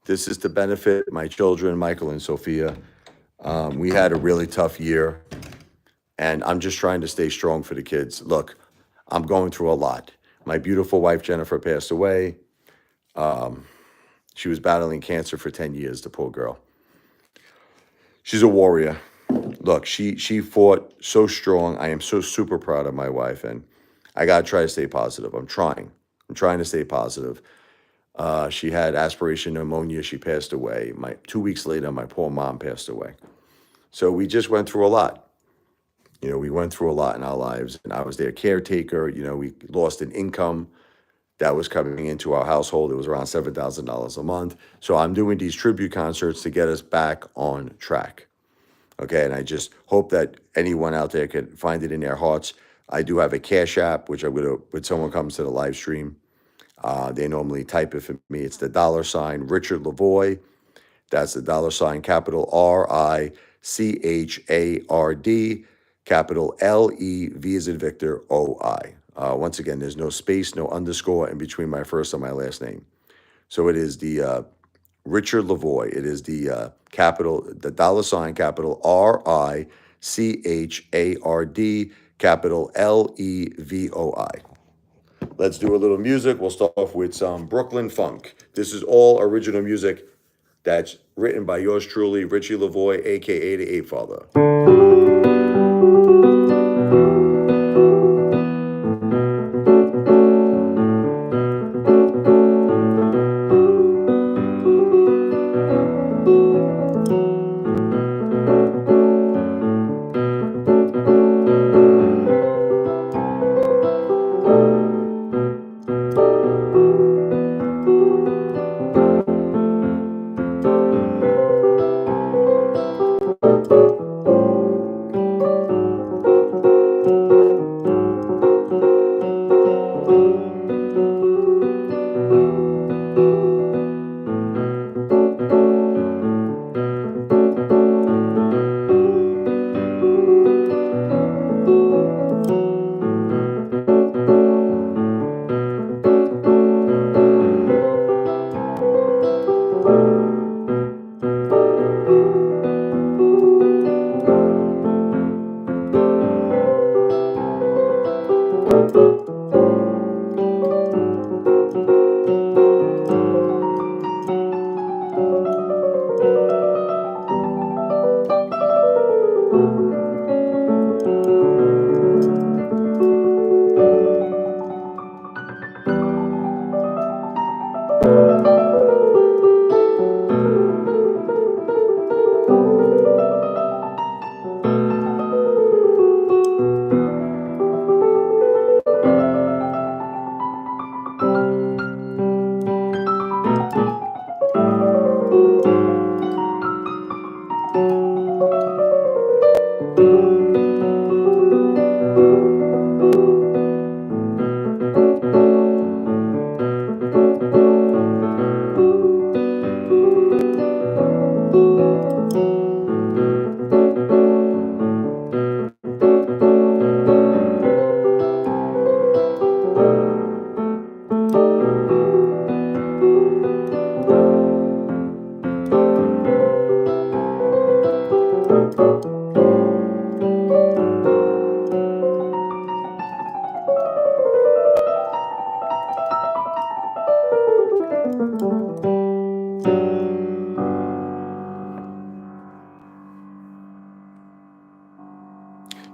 This is to benefit my children, Michael and Sophia. We had a really tough year, and I'm just trying to stay strong for the kids. Look, I'm going through a lot. My beautiful wife, Jennifer, passed away. Um, she was battling cancer for 10 years, the poor girl. She's a warrior. Look, she fought so strong. I am so super proud of my wife, and I gotta try to stay positive. I'm trying. I'm trying to stay positive. She had aspiration pneumonia. She passed away. My 2 weeks later, my poor mom passed away. So we just went through a lot. We went through a lot in our lives, and I was their caretaker. We lost an income that was coming into our household. It was around $7,000 a month. So I'm doing these tribute concerts to get us back on track. Okay, and I just hope that anyone out there can find it in their hearts. I do have a Cash App, which I'm gonna, when someone comes to the live stream, they normally type it for me. It's the $ Richard Lavoy. That's the $ capital RICHARD, capital LEV as in Victor OI. Once again, there's no space, no underscore in between my first and my last name. So it is the Richard Lavoy. It is the capital, the $ capital RICHARD, capital LEVOI. Let's do a little music. We'll start off with some Brooklyn funk. This is all original music that's written by yours truly, Richie Lavoy, aka the Apefather.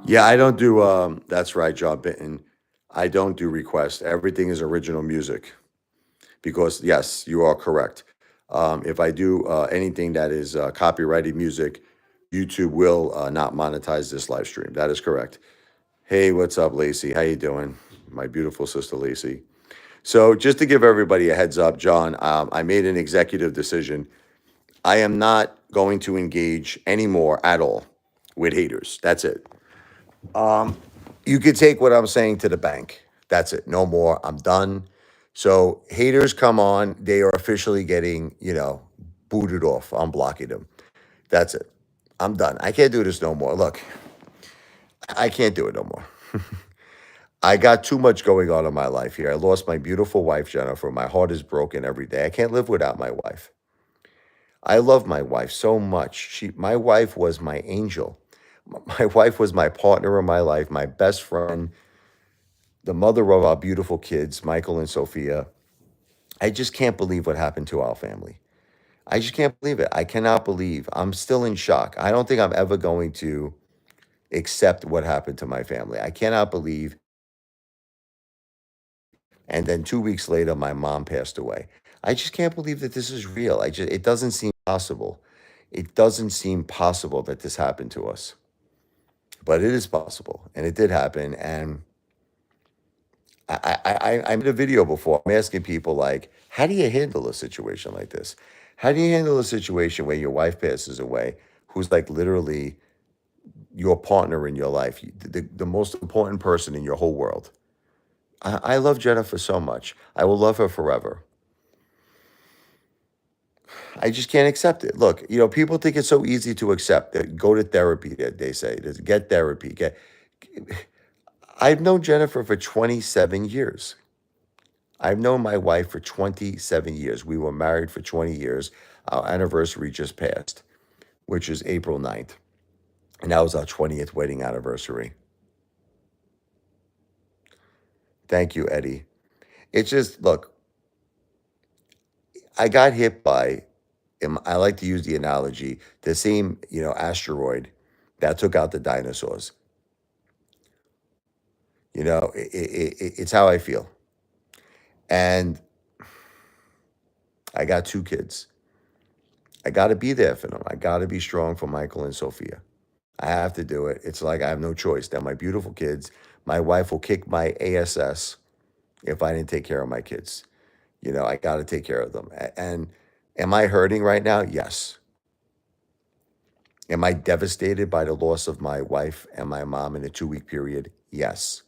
Yeah, I don't do, that's right, Job Bitten. I don't do requests. Everything is original music because, yes, you are correct. If I do anything that is copyrighted music, YouTube will not monetize this live stream. That is correct. Hey, what's up, Lacey? How you doing? My beautiful sister, Lacey. So just to give everybody a heads up, John, I made an executive decision. I am not going to engage anymore at all with haters. That's it. You could take what I'm saying to the bank. That's it. No more. I'm done. So haters come on. They are officially getting, booted off. I'm blocking them. That's it. I'm done. I can't do this no more. Look, I can't do it no more. I got too much going on in my life here. I lost my beautiful wife, Jennifer. My heart is broken every day. I can't live without my wife. I love my wife so much. My wife was my angel. My wife was my partner in my life, my best friend, the mother of our beautiful kids, Michael and Sophia. I just can't believe what happened to our family. I just can't believe it. I cannot believe. I'm still in shock. I don't think I'm ever going to accept what happened to my family. I cannot believe. And then 2 weeks later, my mom passed away. I just can't believe that this is real. It doesn't seem possible. It doesn't seem possible that this happened to us, but it is possible, and it did happen. And I made a video before. I'm asking people like, how do you handle a situation like this? How do you handle a situation where your wife passes away, who's like literally your partner in your life, the most important person in your whole world? I love Jennifer so much. I will love her forever. I just can't accept it. Look, people think it's so easy to accept that go to therapy, that they say, get therapy. I've known Jennifer for 27 years. I've known my wife for 27 years. We were married for 20 years. Our anniversary just passed, which is April 9th. And that was our 20th wedding anniversary. Thank you, Eddie. It's just, look, I got hit by, I like to use the analogy, the same, asteroid that took out the dinosaurs. It's how I feel. And I got two kids. I got to be there for them. I got to be strong for Michael and Sophia. I have to do it. It's like I have no choice. They're my beautiful kids. My wife will kick my ass if I didn't take care of my kids. I got to take care of them. And am I hurting right now? Yes. Am I devastated by the loss of my wife and my mom in a 2 week period? Yes.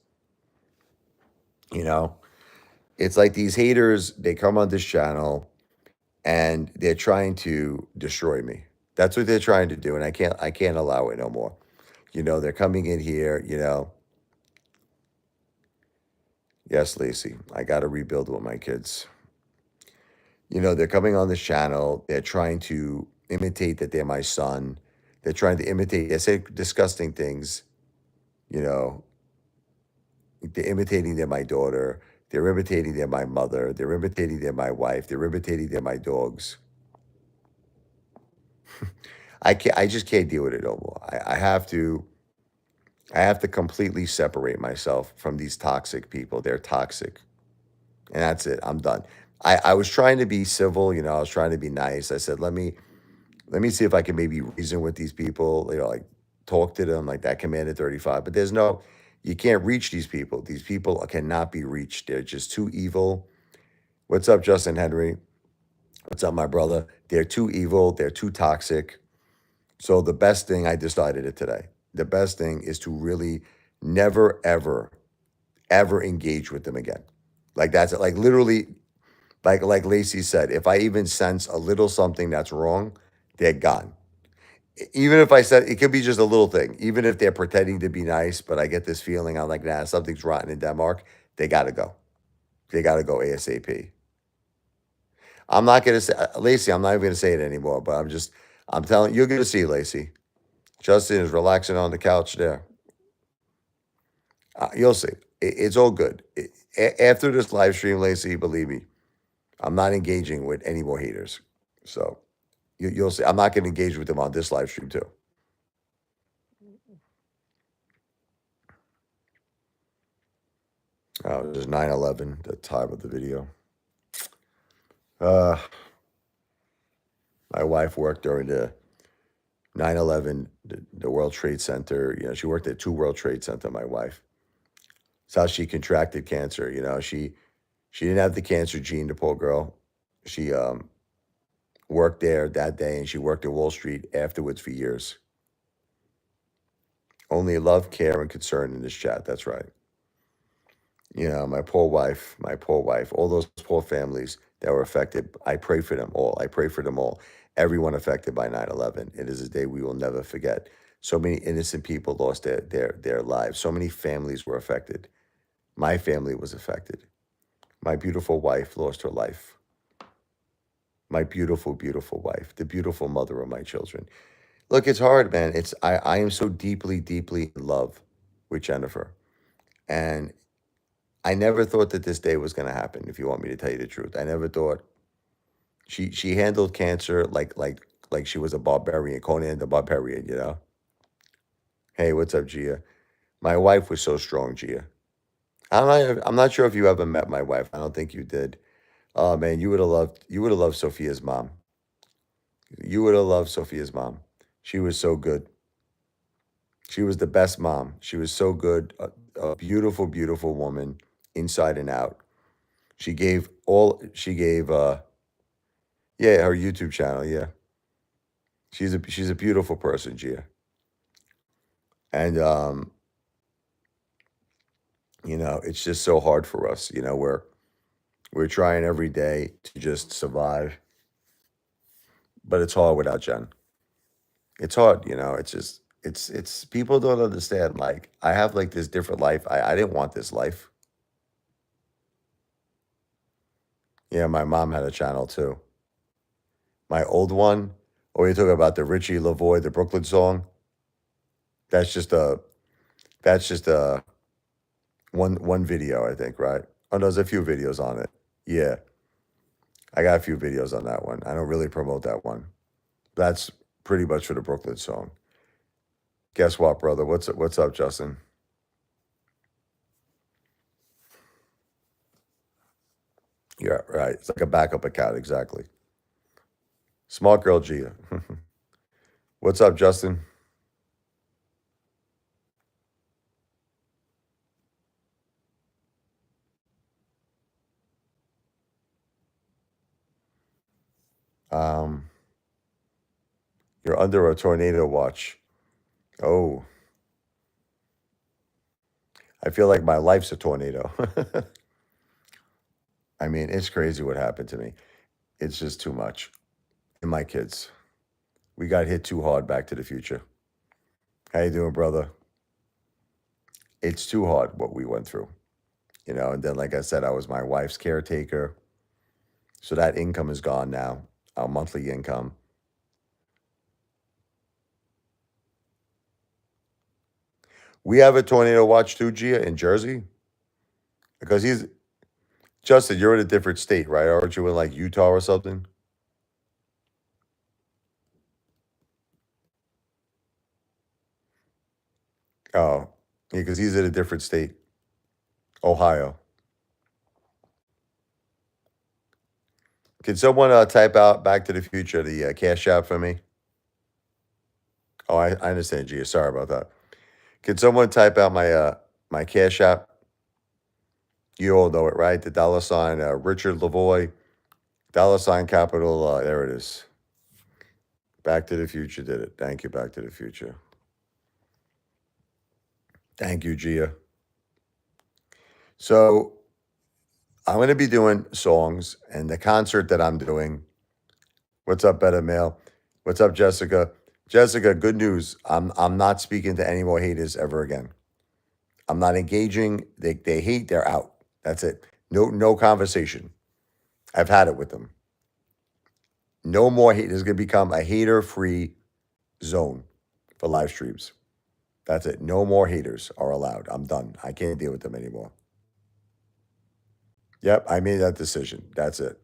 You know, it's like these haters, they come on this channel and they're trying to destroy me. That's what they're trying to do. And I can't allow it no more. They're coming in here, yes, Lacey, I got to rebuild with my kids. They're coming on this channel. They're trying to imitate that they're my son. They're trying to imitate, they say disgusting things, you know, they're imitating they're my daughter. They're imitating they're my mother. They're imitating they're my wife. They're imitating they're my dogs. I just can't deal with it no more. I have to completely separate myself from these toxic people. They're toxic. And that's it. I'm done. I was trying to be civil, I was trying to be nice. I said, let me see if I can maybe reason with these people, like talk to them like that commanded 35. But you can't reach these people. These people cannot be reached. They're just too evil. What's up, Justin Henry? What's up, my brother? They're too evil. They're too toxic. So the best thing, I decided it today. The best thing is to really never, ever, ever engage with them again. Like that's it. Like literally, like Lacey said, if I even sense a little something that's wrong, they're gone. Even if I said it could be just a little thing, even if they're pretending to be nice, but I get this feeling, I'm like, nah, something's rotten in Denmark. They got to go. They got to go ASAP. I'm not going to say, Lacey, I'm not even going to say it anymore, but I'm telling you're going to see, Lacey. Justin is relaxing on the couch there. You'll see. It's all good. After this live stream, Lacey, believe me, I'm not engaging with any more haters. So you'll see. I'm not going to engage with them on this live stream too. It was 9/11, the time of the video. My wife worked during the 9/11, the World Trade Center. She worked at 2 World Trade Center, my wife. It's how she contracted cancer. She didn't have the cancer gene, the poor girl. She worked there that day, and she worked at Wall Street afterwards for years. Only love, care, and concern in this chat. That's right. My poor wife, all those poor families that were affected. I pray for them all. I pray for them all. Everyone affected by 9/11. It is a day we will never forget. So many innocent people lost their lives. So many families were affected. My family was affected. My beautiful wife lost her life. my beautiful, beautiful wife, the beautiful mother of my children. Look, it's hard, man. I am so deeply, deeply in love with Jennifer. And I never thought that this day was gonna happen, if you want me to tell you the truth. I never thought she handled cancer like she was a barbarian, Conan the Barbarian, you know? Hey, what's up, Gia? My wife was so strong, Gia. I'm not sure if you ever met my wife. I don't think you did. Oh man, you would have loved Sophia's mom. You would have loved Sophia's mom. She was so good. She was the best mom. She was so good. A beautiful, beautiful woman, inside and out. She gave yeah, her YouTube channel, yeah. She's a beautiful person, Gia. And it's just so hard for us. We're trying every day to just survive, but it's hard without Jen. It's hard, it's just it's people don't understand. Like, I have like this different life. I didn't want this life. Yeah, my mom had a channel too. My old one. Oh, you're talking about the Richie Lavoie, the Brooklyn song? That's just a that's just a one video, I think, right? Oh, no, there's a few videos on it. Yeah, I got a few videos on that one. I don't really promote that one. That's pretty much for the Brooklyn song. Guess what, brother? What's up, Justin? Yeah, right. It's like a backup account, exactly. Smart girl Gia. What's up, Justin? Um, you're under a tornado watch. Oh, I feel like my life's a tornado. I mean, it's crazy what happened to me. It's just too much. And my kids. We got hit too hard. Back to the Future. How you doing, brother? It's too hard what we went through. And then, like I said, I was my wife's caretaker. So that income is gone now. Our monthly income. We have a tornado watch too, Gia, in Jersey. Because he's Justin, you're in a different state, right? Aren't you in like Utah or something? Oh, yeah, because he's in a different state, Ohio. Can someone type out Back to the Future, the Cash App for me? Oh, I understand, Gia. Sorry about that. Can someone type out my Cash App? You all know it, right? The dollar sign Richard Lavoie, dollar sign capital. There it is. Back to the Future did it. Thank you, Back to the Future. Thank you, Gia. So I'm going to be doing songs, and the concert that I'm doing. What's up, Better Mail? What's up, Jessica? Jessica, good news. I'm not speaking to any more haters ever again. I'm not engaging. They hate. They're out. That's it. No conversation. I've had it with them. No more hate. This is gonna become a hater-free zone for live streams. That's it. No more haters are allowed. I'm done. I can't deal with them anymore. Yep, I made that decision. That's it.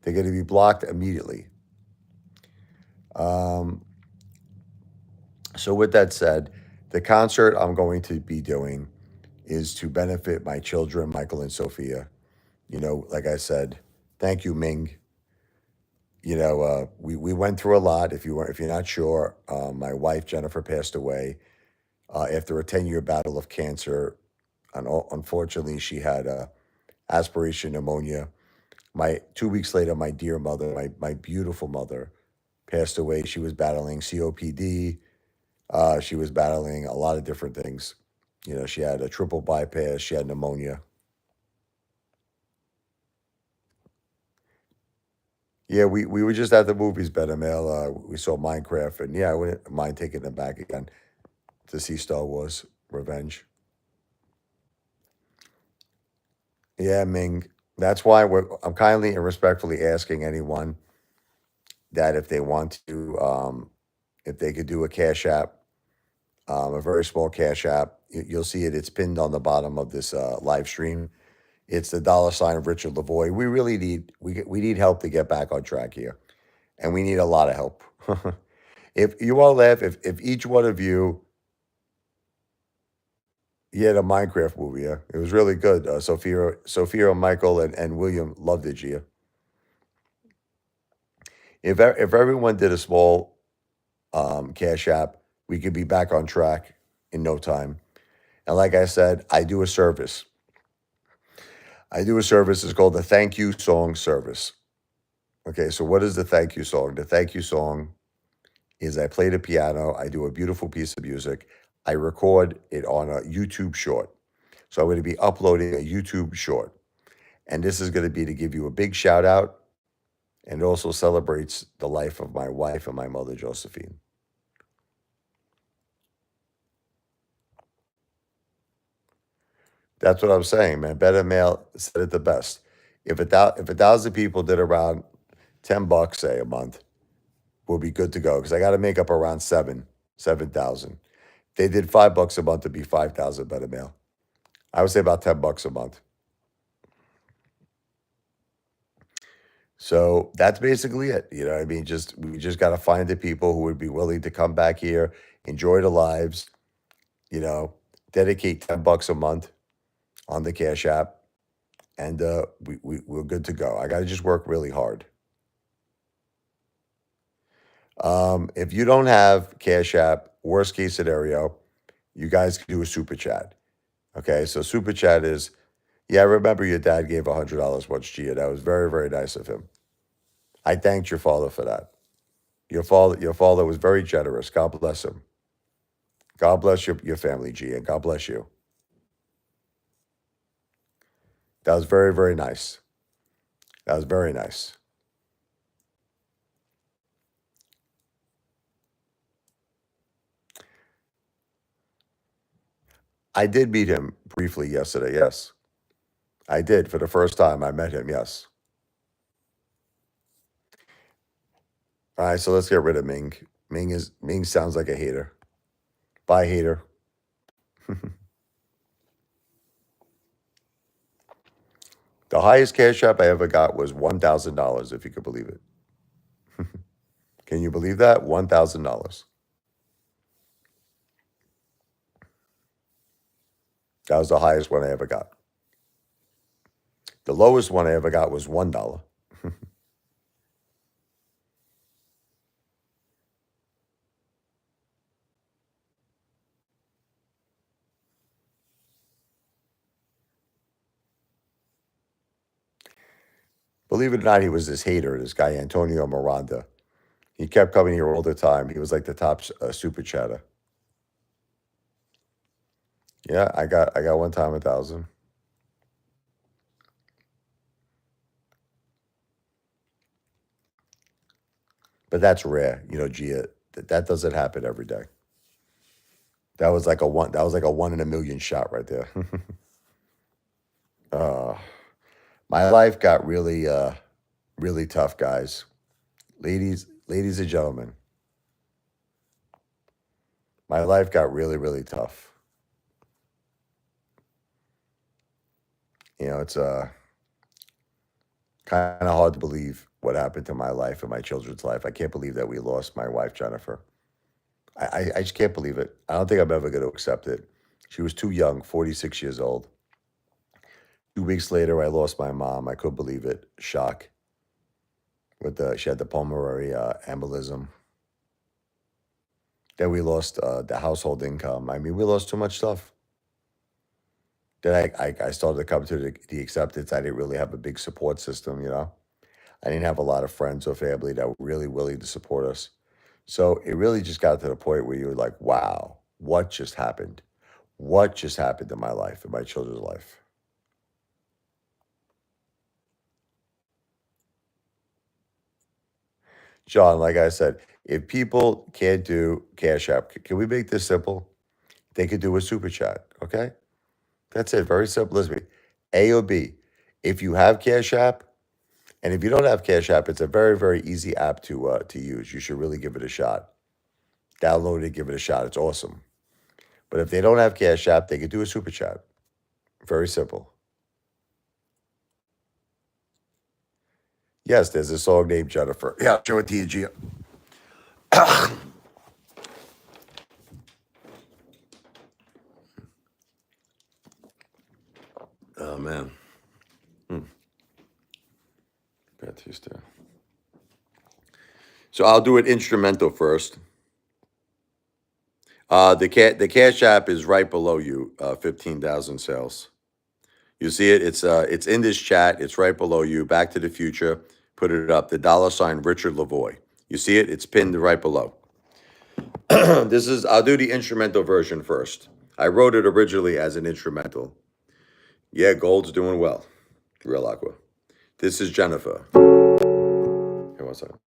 They're going to be blocked immediately. Um, so with that said, the concert I'm going to be doing is to benefit my children, Michael and Sophia. Like I said, thank you, Ming. We went through a lot. If you're not sure, my wife Jennifer passed away after a 10-year battle of cancer. And unfortunately, she had aspiration pneumonia. My 2 weeks later, my dear mother, my beautiful mother, passed away. She was battling COPD. She was battling a lot of different things. She had a triple bypass. She had pneumonia. Yeah, we were just at the movies, Better Mail. We saw Minecraft, and yeah, I wouldn't mind taking them back again to see Star Wars Revenge. Yeah, Ming. That's why I'm kindly and respectfully asking anyone that if they want to, if they could do a Cash App, a very small Cash App. You'll see it. It's pinned on the bottom of this live stream. It's the $ of Richard Lavoie. We really need we need help to get back on track here, and we need a lot of help. If you all laugh, if each one of you, yeah, the Minecraft movie, yeah, it was really good. Sophia, Michael, and William loved it. Gia, if everyone did a small Cash App, we could be back on track in no time. And like I said, I do a service. I do a service. It's called the Thank You Song Service. Okay, so what is the thank you song? The thank you song is I play the piano, I do a beautiful piece of music, I record it on a YouTube short. So I'm going to be uploading a YouTube short. And this is going to be to give you a big shout out and it also celebrates the life of my wife and my mother, Josephine. That's what I'm saying, man. Better Mail said it the best. If a thousand people did around $10, say a month, we'll be good to go. Because I got to make up around 7,000. They did $5 a month to be 5,000 Better Mail. I would say about $10 a month. So that's basically it. You know what I mean? We just got to find the people who would be willing to come back here, enjoy the lives, you know, dedicate $10 a month on the Cash App, and we're good to go. I got to just work really hard. If you don't have Cash App, worst case scenario, you guys can do a super chat. Okay, so super chat is, yeah, I remember your dad gave $100 once, Gia. That was very, very nice of him. I thanked your father for that. Your father was very generous. God bless him. God bless your family, Gia, and God bless you. That was very, very nice. That was very nice. I did meet him briefly yesterday. Yes, I did for the first time. I met him. Yes. All right, so let's get rid of Ming. Ming sounds like a hater. Bye, hater. The highest Cash App I ever got was $1,000, if you could believe it. Can you believe that? $1,000. That was the highest one I ever got. The lowest one I ever got was $1. Believe it or not, he was this hater, this guy Antonio Miranda. He kept coming here all the time. He was like the top super chatter. Yeah, I got one time 1,000. But that's rare, Gia. That doesn't happen every day. That was like a one. That was like a 1 in a million shot right there. uh, my life got really, really tough, guys, ladies and gentlemen. My life got really, really tough. It's kind of hard to believe what happened to my life and my children's life. I can't believe that we lost my wife, Jennifer. I just can't believe it. I don't think I'm ever going to accept it. She was too young, 46 years old. 2 weeks later, I lost my mom. I couldn't believe it. Shock. She had the pulmonary embolism. Then we lost the household income. I mean, we lost too much stuff. Then I started to come to the acceptance I didn't really have a big support system. I didn't have a lot of friends or family that were really willing to support us. So it really just got to the point where you were like, wow, what just happened? What just happened in my life, in my children's life? John, like I said, if people can't do Cash App, can we make this simple? They could do a super chat, okay? That's it. Very simple as me. A or B. If you have Cash App, and if you don't have Cash App, it's a very, very easy app to use. You should really give it a shot. Download it, give it a shot. It's awesome. But if they don't have Cash App, they could do a super chat. Very simple. Yes, there's a song named Jennifer. Yeah, show it to you, Gia. Oh man. Batista. So I'll do it instrumental first. The Cash App is right below you. 15,000 sales. You see it? It's in this chat. It's right below you. Back to the Future. Put it up. The $ Richard Lavoie. You see it? It's pinned right below. I'll do the instrumental version first. I wrote it originally as an instrumental. Yeah, gold's doing well. Real Aqua. This is Jennifer. Here, one second.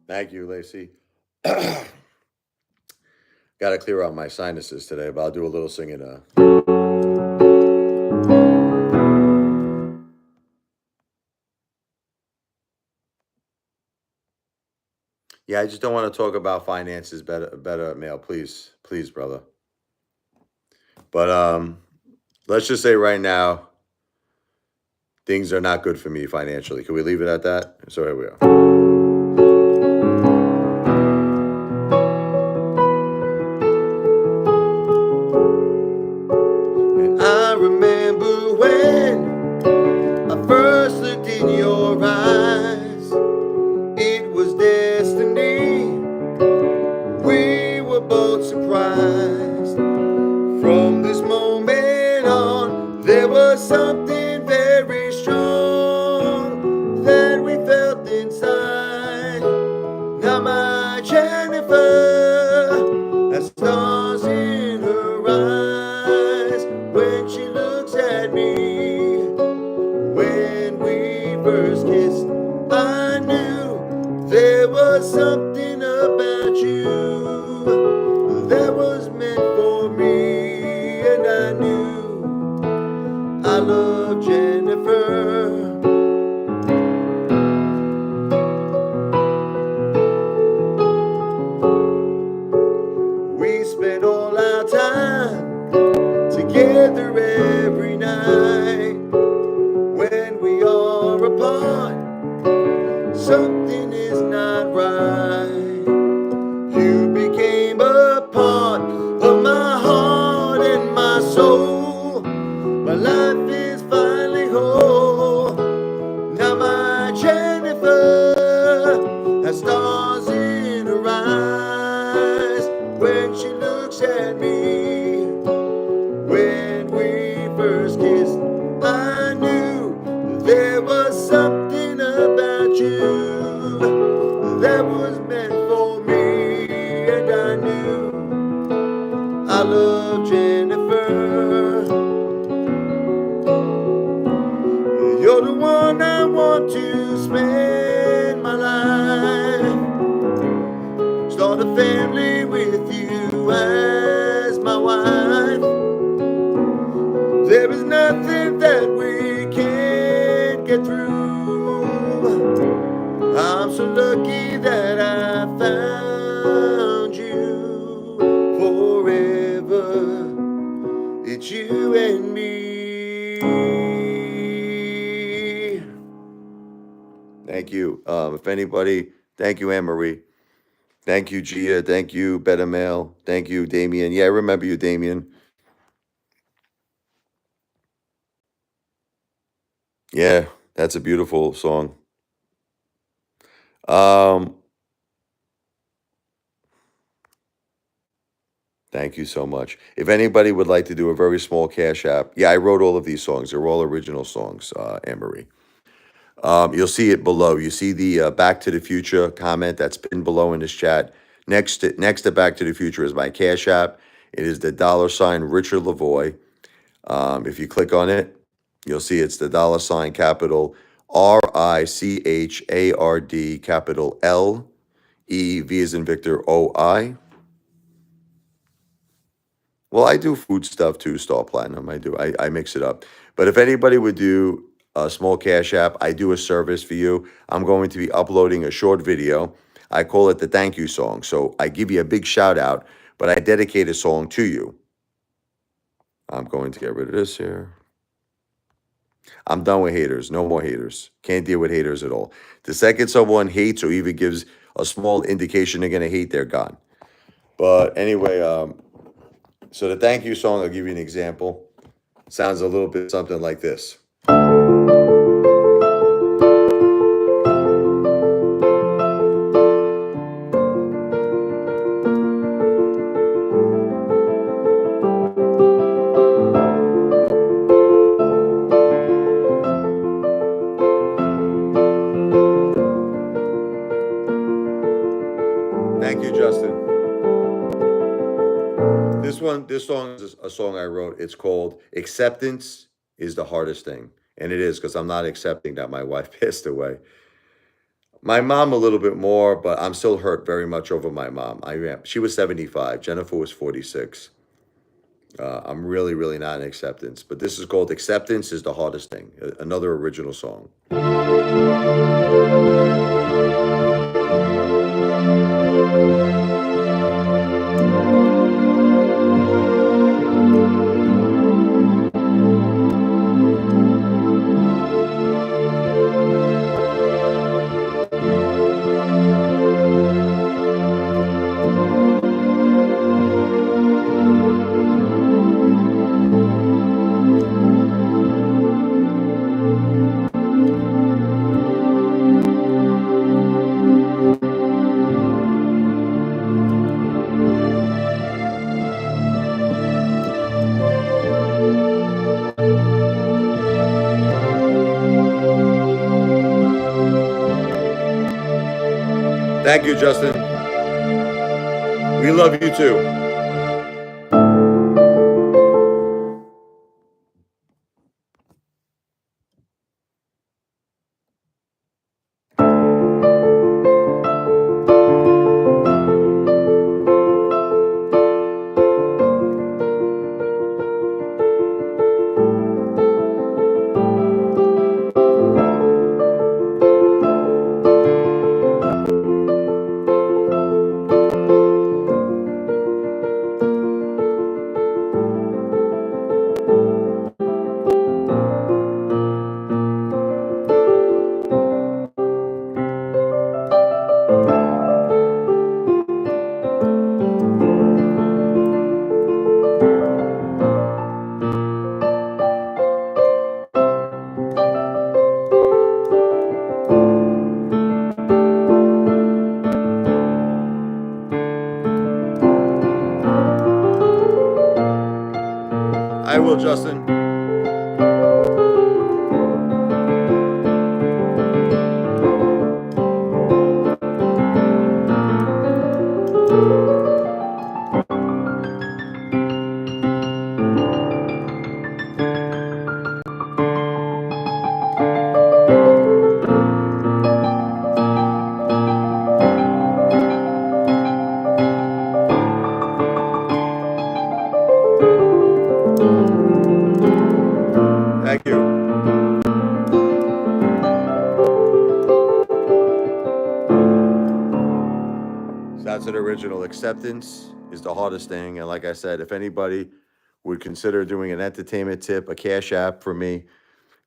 Thank you, Lacey. Got to clear out my sinuses today, but I'll do a little singing. Yeah, I just don't want to talk about finances. Better, Mail, please, please, brother. But let's just say right now, things are not good for me financially. Can we leave it at that? So here we are. I remember when I first looked in your eyes. It was destiny. We were both surprised. From this moment on, there was something very strong that we felt inside. Now my Jennifer has stars in her eyes when she looks at me. When we first kissed, I knew there was something about you that was meant for me, and I knew I loved Jennifer. We spent all our time together every night. When we are apart, something is not right. You became that was meant for me, and I knew I love Jennifer. You're the one I want to spend my life. Start a family with you as my wife. There is nothing that we can't get through. I'm so lucky that I found you forever. It's you and me. Thank you. If anybody, thank you, Anne Marie. Thank you, Gia. Thank you, Better Mail. Thank you, Damien. Yeah, I remember you, Damien. Yeah, that's a beautiful song. Um, Thank you so much. If anybody would like to do a very small cash app, yeah, I wrote all of these songs. They're all original songs, Anne Marie. You'll see it below. You see the Back to the Future comment that's pinned below in this chat. Next to Back to the Future is my cash app. It is the $ Richard Lavoie. If you click on it, you'll see it's the $ capital RICHARD capital LEV as in Victor OI. Well, I do food stuff too, Star Platinum. I do. I mix it up. But if anybody would do a small cash app, I do a service for you. I'm going to be uploading a short video. I call it the thank you song. So I give you a big shout out, but I dedicate a song to you. I'm going to get rid of this here. I'm done with haters. No more haters. Can't deal with haters at all. The second someone hates or even gives a small indication they're going to hate, they're gone. But anyway, so the thank you song, I'll give you an example. Sounds a little bit something like this. Thank you, Justin. This song is a song I wrote. It's called Acceptance is the Hardest Thing. And it is because I'm not accepting that my wife passed away. My mom a little bit more, but I'm still hurt very much over my mom. I am. She was 75. Jennifer was 46. I'm really, really not in acceptance. But this is called Acceptance is the Hardest Thing. Another original song. Thank you, Justin. We love you too. I will, Justin. Thank you. So that's an original. Acceptance is the hardest thing. And like I said, if anybody would consider doing an entertainment tip, a cash app for me,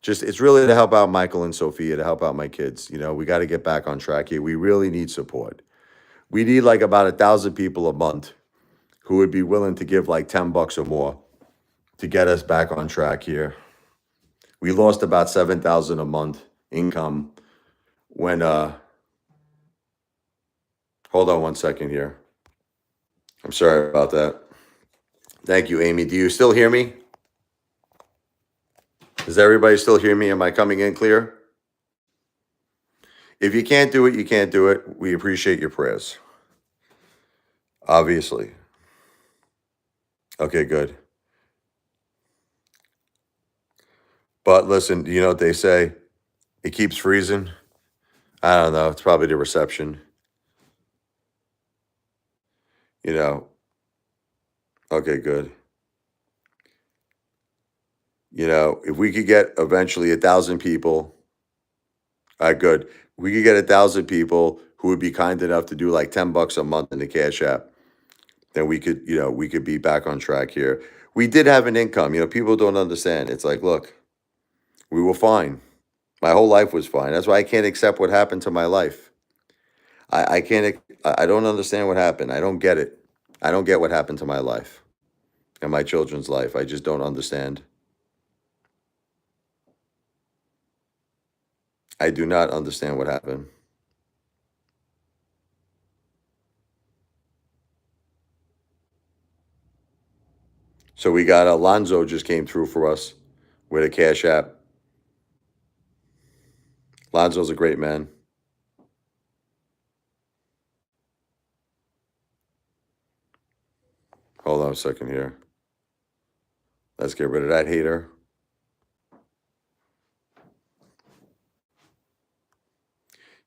just it's really to help out Michael and Sophia, to help out my kids. You know, we got to get back on track here. We really need support. We need like about 1,000 people a month who would be willing to give like $10 or more to get us back on track here. We lost about 7,000 a month income when hold on one second here. I'm sorry about that. Thank you, Amy. Do you still hear me? Does everybody still hear me? Am I coming in clear? If you can't do it, you can't do it. We appreciate your prayers. Obviously. Okay, good. But listen, you know what they say? It keeps freezing. I don't know. It's probably the reception. You know. Okay, good. You know, if we could get eventually 1,000 people, good. We could get 1,000 people who would be kind enough to do like $10 a month in the Cash App, then we could, you know, we could be back on track here. We did have an income. You know, people don't understand. It's like, look, we were fine. My whole life was fine. That's why I can't accept what happened to my life. I can't. I don't understand what happened. I don't get it. I don't get what happened to my life and my children's life. I just don't understand. I do not understand what happened. So we got Alonzo just came through for us with a Cash App. Lonzo's a great man. Hold on a second here. Let's get rid of that hater.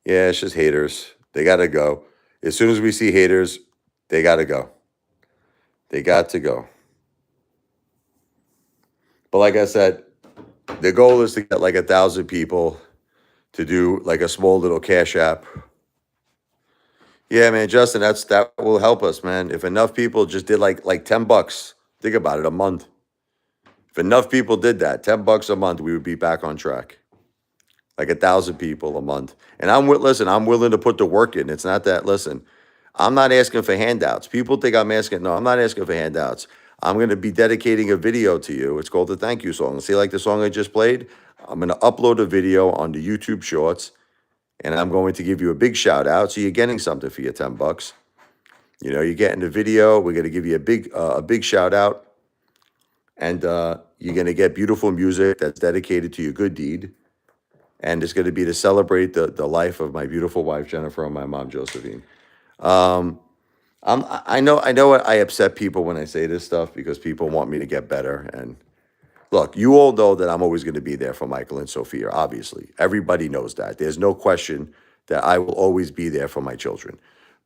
Yeah, it's just haters. They got to go. As soon as we see haters, they got to go. They got to go. But like I said, the goal is to get like 1,000 people to do like a small little Cash App. Yeah, man, Justin, that will help us, man. If enough people just did like $10, think about it, a month. If enough people did that, $10 a month, we would be back on track. Like 1,000 people a month. And listen, I'm willing to put the work in. It's not that, listen, I'm not asking for handouts. People think I'm asking, no, I'm not asking for handouts. I'm going to be dedicating a video to you. It's called the thank you song. See, like the song I just played? I'm going to upload a video on the YouTube Shorts, and I'm going to give you a big shout out. So you're getting something for your $10. You know, you're getting the video. We're going to give you a big shout out, and you're going to get beautiful music that's dedicated to your good deed. And it's going to be to celebrate the life of my beautiful wife, Jennifer, and my mom, Josephine. I know I upset people when I say this stuff because people want me to get better. And look, you all know that I'm always going to be there for Michael and Sophia, obviously. Everybody knows that. There's no question that I will always be there for my children.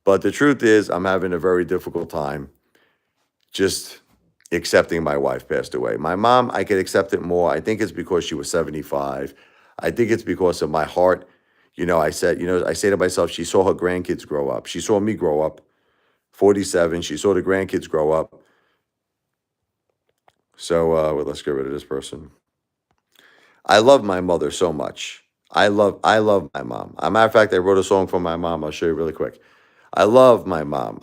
But the truth is, I'm having a very difficult time just accepting my wife passed away. My mom, I could accept it more. I think it's because she was 75. I think it's because of my heart. You know, I say to myself, she saw her grandkids grow up. She saw me grow up, 47. She saw the grandkids grow up. So well, let's get rid of this person. I love my mother so much. I love my mom. As a matter of fact, I wrote a song for my mom. I'll show you really quick. I love my mom.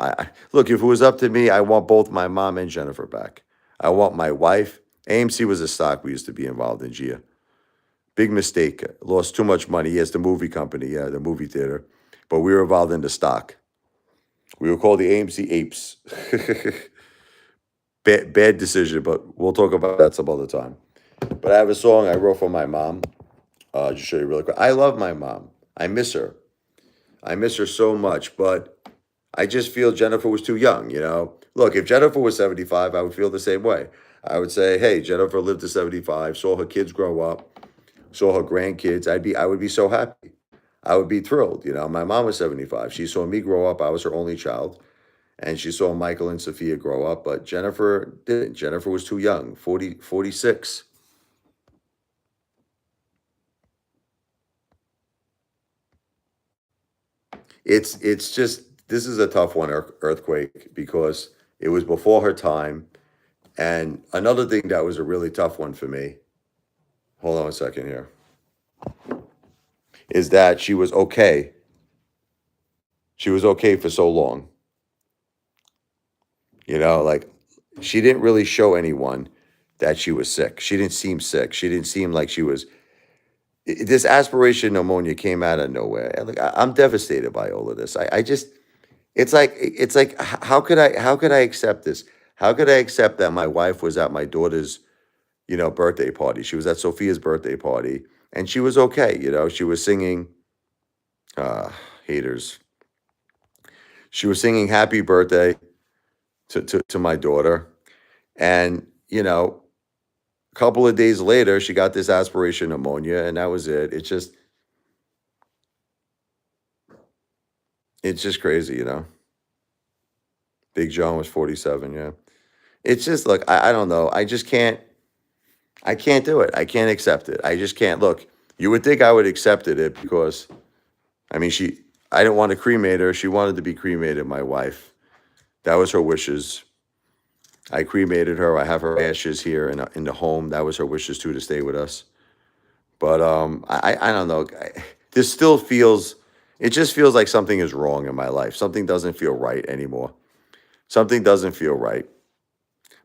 Look, if it was up to me, I want both my mom and Jennifer back. I want my wife. AMC was a stock we used to be involved in, Gia. Big mistake. Lost too much money. Yes, the movie company, yeah, the movie theater. But we were involved in the stock. We were called the AMC Apes. Bad decision, but we'll talk about that some other time. But I have a song I wrote for my mom. Just show you really quick. I love my mom. I miss her. I miss her so much, but I just feel Jennifer was too young, you know? Look, if Jennifer was 75, I would feel the same way. I would say, hey, Jennifer lived to 75, saw her kids grow up, saw her grandkids. I would be so happy. I would be thrilled. You know, my mom was 75. She saw me grow up. I was her only child. And she saw Michael and Sophia grow up, but Jennifer didn't. Jennifer was too young, 46. It's just this is a tough one, earthquake, because it was before her time. And another thing that was a really tough one for me, hold on a second here, is that she was okay. She was okay for so long. You know, like she didn't really show anyone that she was sick. She didn't seem sick. She didn't seem like she was. This aspiration pneumonia came out of nowhere. And, like, I'm devastated by all of this. I just, how could I accept this? How could I accept that my wife was at my daughter's, birthday party? She was at Sophia's birthday party, and she was okay. You know, she was singing, uh, haters. She was singing "Happy Birthday" to my daughter, and a couple of days later, she got this aspiration pneumonia, and that was it. It's just crazy, you know. Big John was 47. Yeah, it's just look. I don't know. I just can't. I can't do it. I can't accept it. I just can't. Look, you would think I would accept it because I mean she. I didn't want to cremate her. She wanted to be cremated. My wife. That was her wishes. I cremated her. I have her ashes here in the home. That was her wishes too, to stay with us. But I don't know. This still feels. It just feels like something is wrong in my life. Something doesn't feel right anymore. Something doesn't feel right.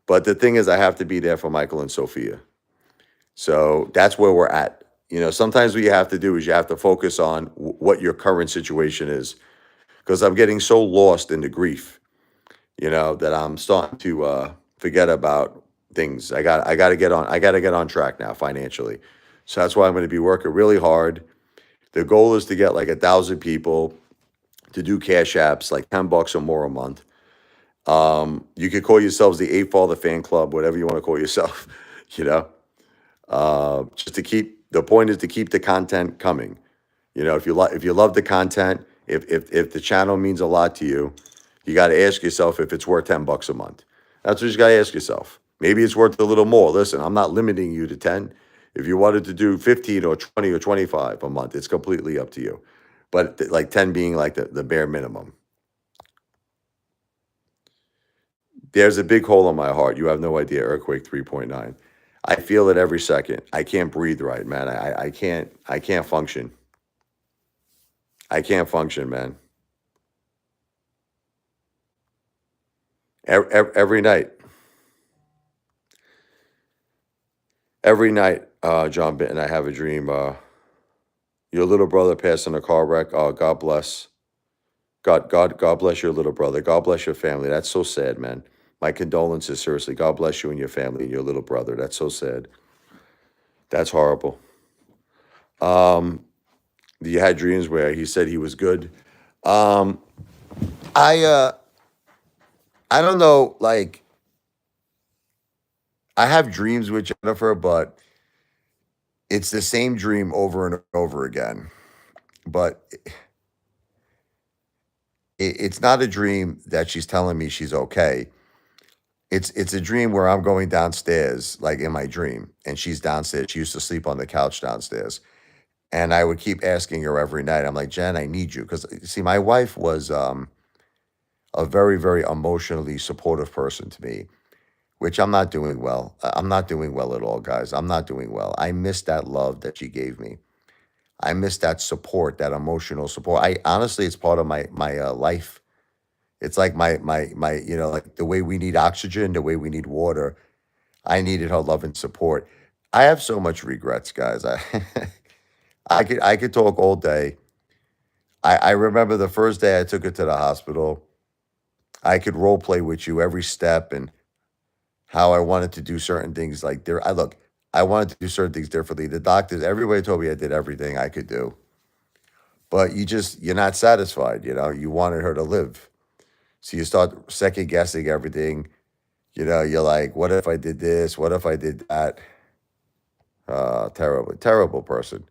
But the thing is, I have to be there for Michael and Sophia. So that's where we're at. Sometimes what you have to do is you have to focus on what your current situation is. Because I'm getting so lost in the grief, that I'm starting to forget about things. I got to get on track now financially. So that's why I'm going to be working really hard. The goal is to get like 1,000 people to do cash apps, like $10 or more a month. You could call yourselves the Apefather fan club, whatever you want to call yourself, you know. Just to keep the point is to keep the content coming. If you love the content, if the channel means a lot to you, you got to ask yourself if it's worth $10 a month. That's what you got to ask yourself. Maybe it's worth a little more. Listen, I'm not limiting you to 10. If you wanted to do 15 or 20 or 25 a month, it's completely up to you. But like 10 being like the bare minimum. There's a big hole in my heart. You have no idea. Earthquake 3.9. I feel it every second. I can't breathe right, man. I can't function. I can't function, man. Every night, John Benton, I have a dream. Your little brother passed in a car wreck. Oh, God bless. God bless your little brother. God bless your family. That's so sad, man. My condolences, seriously. God bless you and your family and your little brother. That's so sad. That's horrible. Um, you had dreams where he said he was good. Um, I I don't know, like I have dreams with Jennifer, but it's the same dream over and over again. But it's not a dream that she's telling me she's okay. It's a dream where I'm going downstairs, like in my dream, and she's downstairs. She used to sleep on the couch downstairs. And I would keep asking her every night. I'm like, Jen, I need you. Because see, my wife was a very, very emotionally supportive person to me, which I'm not doing well. I'm not doing well at all, guys. I'm not doing well. I miss that love that she gave me. I miss that support, that emotional support. I honestly, it's part of my life. It's like my like the way we need oxygen, the way we need water. I needed her love and support. I have so much regrets, guys. I could talk all day. I remember the first day I took her to the hospital. I could role play with you every step and how I wanted to do certain things. Like there, I wanted to do certain things differently. The doctors, everybody told me I did everything I could do, but you're not satisfied. You wanted her to live. So you start second guessing everything. You're like, what if I did this? What if I did that? Terrible, terrible person.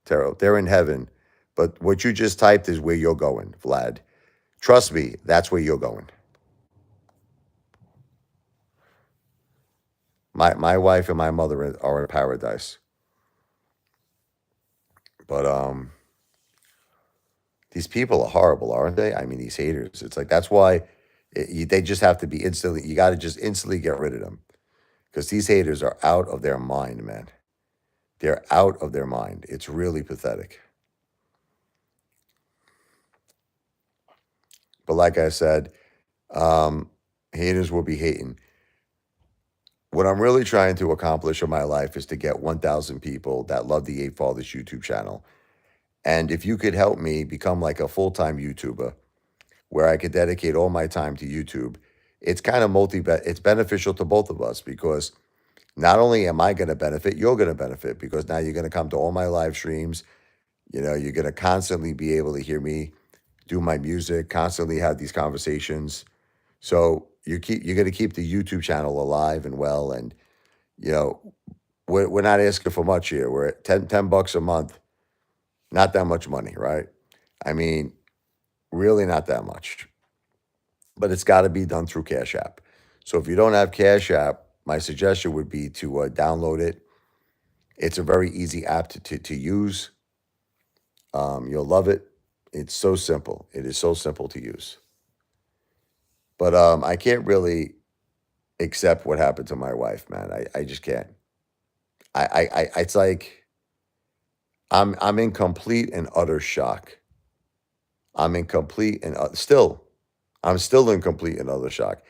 Terrible. They're in heaven. But what you just typed is where you're going, Vlad. Trust me, that's where you're going. My wife and my mother are in paradise. But these people are horrible, aren't they? I mean, these haters. It's like that's why they just have to be instantly. You got to just instantly get rid of them because these haters are out of their mind, man. They're out of their mind. It's really pathetic. But like I said, um, haters will be hating. What I'm really trying to accomplish in my life is to get 1,000 people that love the Eight Fathers YouTube channel. And if you could help me become like a full time YouTuber where I could dedicate all my time to YouTube, it's kind of it's beneficial to both of us because not only am I going to benefit, you're going to benefit because now you're going to come to all my live streams. You're going to constantly be able to hear me do my music, constantly have these conversations. So you're going to keep the YouTube channel alive and well. And, you know, we're not asking for much here. We're at 10 bucks a month. Not that much money, right? I mean, really not that much. But it's got to be done through Cash App. So if you don't have Cash App, my suggestion would be to download it. It's a very easy app to use. You'll love it. It's so simple. It is so simple to use. But I can't really accept what happened to my wife, man. I just can't. It's like I'm in complete and utter shock. I'm in complete and still, I'm still in complete and utter shock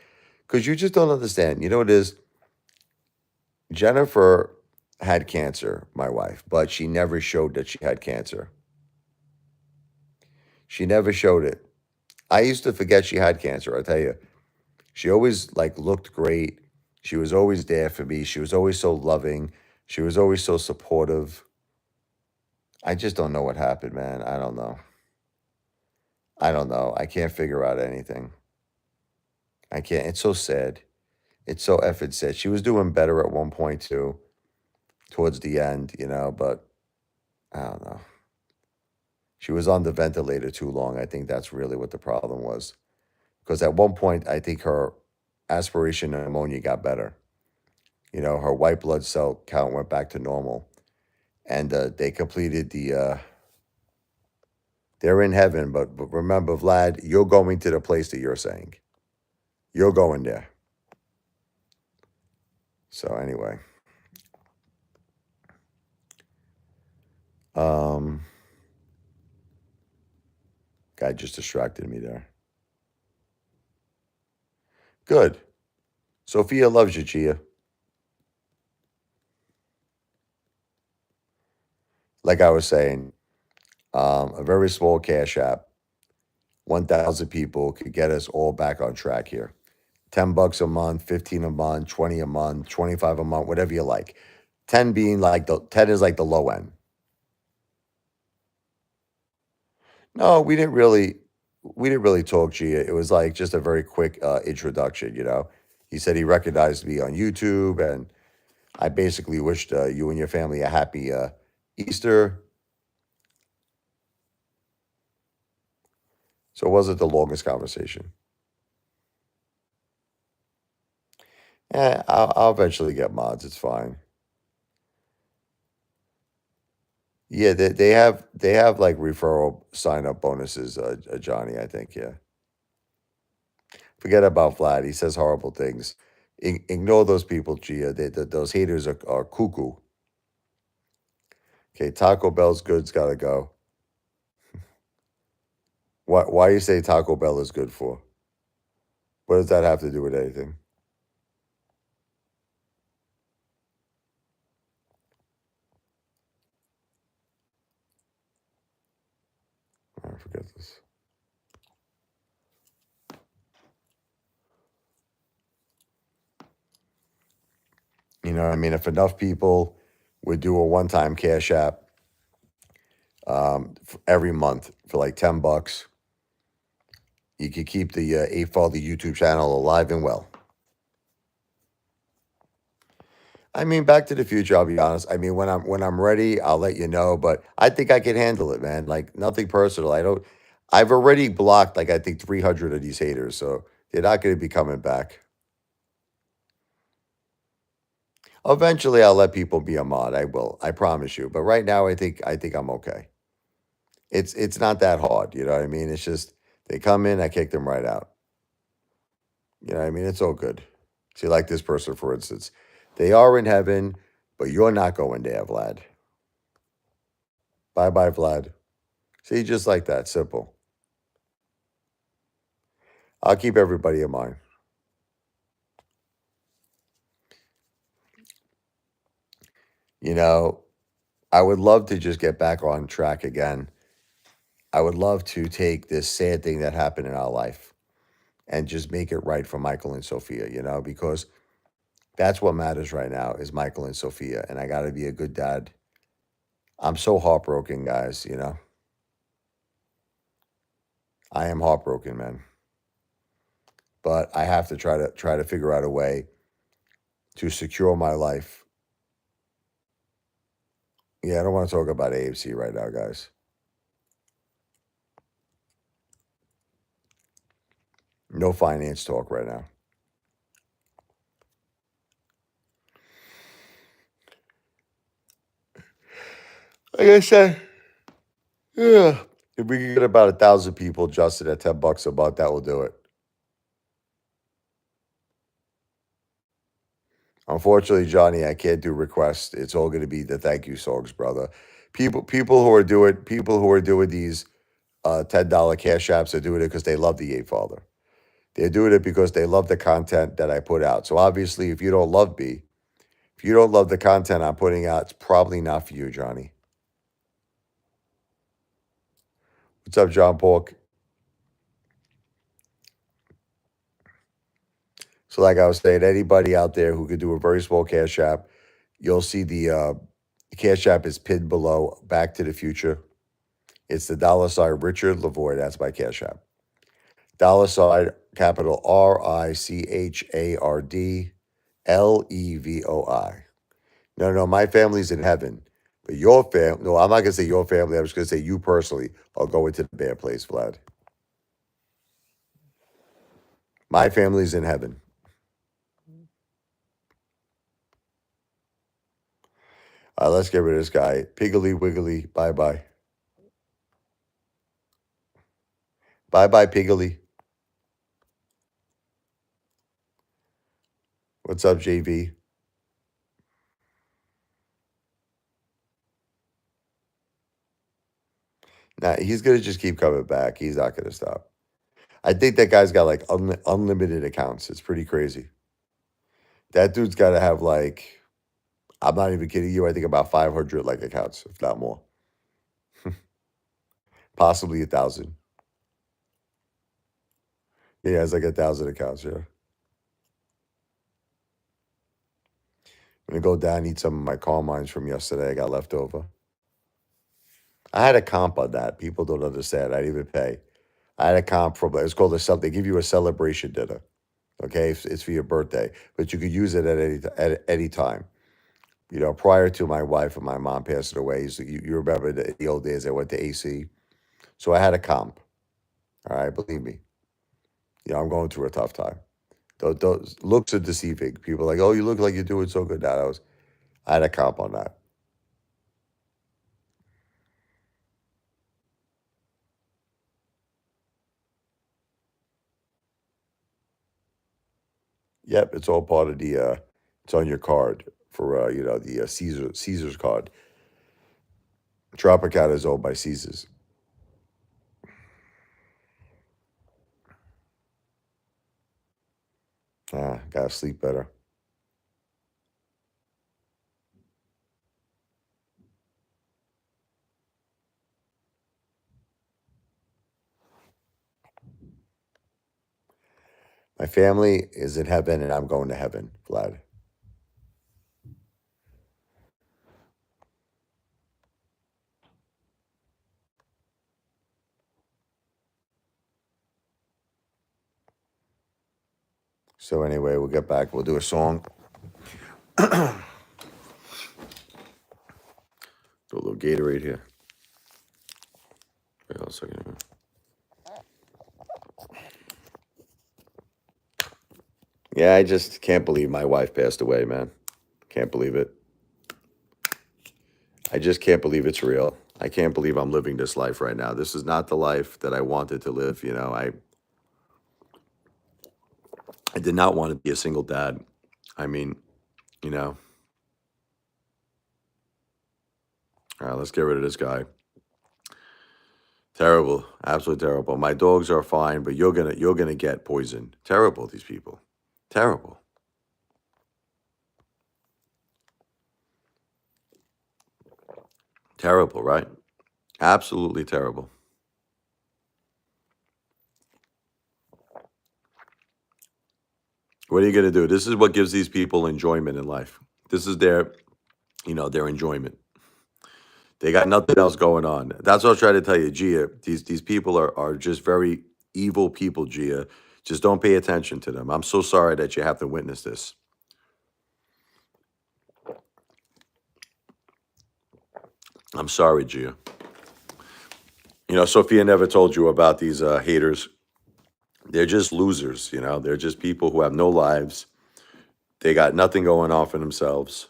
because you just don't understand. You know what it is? Jennifer had cancer, my wife, but she never showed that she had cancer. She never showed it. I used to forget she had cancer. I tell you, she always like looked great. She was always there for me. She was always so loving. She was always so supportive. I just don't know what happened, man. I don't know. I don't know. I can't figure out anything. I can't. It's so sad. It's so effing sad. She was doing better at one point too, towards the end, but I don't know. She was on the ventilator too long. I think that's really what the problem was. Because at one point, I think her aspiration pneumonia got better. Her white blood cell count went back to normal. And they completed they're in heaven. But remember, Vlad, you're going to the place that you're saying. You're going there. So anyway. Guy just distracted me there. Good. Sophia loves you, Gia. Like I was saying, a very small cash app, 1,000 people could get us all back on track here. 10 bucks a month, 15 a month, 20 a month, 25 a month, whatever you like. 10 being like 10 is like the low end. No, we didn't really talk, Gia. It was like just a very quick introduction. He said he recognized me on YouTube, and I basically wished you and your family a happy Easter. So it wasn't the longest conversation. I'll eventually get mods. It's fine. Yeah, they have like referral sign up bonuses, Johnny. I think, yeah. Forget about Vlad. He says horrible things. Ignore those people, Gia. Those haters are cuckoo. Okay, Taco Bell's good's gotta go. Why you say Taco Bell is good for? What does that have to do with anything? I forget this. I mean, if enough people would do a one-time cash app every month for like 10 bucks, You can keep the Apefather YouTube channel alive and well. I mean, Back to the Future. I'll be honest. I mean, when I'm ready, I'll let you know. But I think I can handle it, man. Like nothing personal. I don't. I've already blocked like I think 300 of these haters, so they're not going to be coming back. Eventually, I'll let people be a mod. I will. I promise you. But right now, I think I'm okay. It's not that hard. You know what I mean? It's just they come in, I kick them right out. You know what I mean? It's all good. See, like this person, for instance, they are in heaven, but you're not going there, Vlad. Bye bye, Vlad. See, just like that, simple. I'll keep everybody in mind. You know, I would love to just get back on track again. I would love to take this sad thing that happened in our life and just make it right for Michael and Sophia, because that's what matters right now is Michael and Sophia. And I got to be a good dad. I'm so heartbroken, guys. I am heartbroken, man. But I have to try to figure out a way to secure my life. Yeah, I don't want to talk about AFC right now, guys. No finance talk right now. Like I said, yeah. If we can get about 1,000 people adjusted at $10 a month, that will do it. Unfortunately, Johnny, I can't do requests. It's all going to be the thank you songs, brother. People who are doing these $10 cash apps are doing it because they love the Apefather. They're doing it because they love the content that I put out. So obviously, if you don't love me, if you don't love the content I'm putting out, it's probably not for you, Johnny. What's up, John Pork? So, like I was saying, anybody out there who could do a very small cash app, you'll see the cash app is pinned below. Back to the Future. It's the $ Richard Lavoy. That's my cash app. $ capital RICHARD No, my family's in heaven. But your family, no, I'm not going to say your family. I'm just going to say you personally are going to the bad place, Vlad. My family's in heaven. Let's get rid of this guy. Piggly Wiggly. Bye bye. Bye bye, Piggly. What's up, JV? Nah, he's going to just keep coming back. He's not going to stop. I think that guy's got like unlimited accounts. It's pretty crazy. That dude's got to have like, I'm not even kidding you. I think about 500 like accounts, if not more. Possibly 1,000. Yeah, it's like 1,000 accounts. Yeah. I'm gonna go down and eat some of my Carmines from yesterday. I got left over. I had a comp on that. People don't understand. I didn't even pay. I had a comp from it's called they give you a celebration dinner. Okay, it's for your birthday, but you could use it at any time. Prior to my wife and my mom passing away, so you remember the old days I went to AC. So I had a comp. All right, believe me. I'm going through a tough time. Those looks are deceiving. People are like, oh, you look like you're doing so good now. I had a comp on that. Yep, it's all part of the. It's on your card for the Caesar's card. Tropicana is owned by Caesar's. Gotta sleep better. My family is in heaven, and I'm going to heaven, Vlad. So anyway, we'll get back. We'll do a song. Do a little Gatorade here. Wait a second. Yeah, I just can't believe my wife passed away, man. Can't believe it. I just can't believe it's real. I can't believe I'm living this life right now. This is not the life that I wanted to live. You know, I did not want to be a single dad. I mean, you know, all right, let's get rid of this guy. Terrible, absolutely terrible. My dogs are fine, but you're gonna get poisoned. Terrible, these people. Terrible. Terrible, right? Absolutely terrible. What are you gonna do? This is what gives these people enjoyment in life. This is their, their enjoyment. They got nothing else going on. That's what I was trying to tell you, Gia. These people are just very evil people, Gia. Just don't pay attention to them. I'm so sorry that you have to witness this. I'm sorry, Gia. Sophia never told you about these haters. They're just losers, They're just people who have no lives. They got nothing going on for themselves.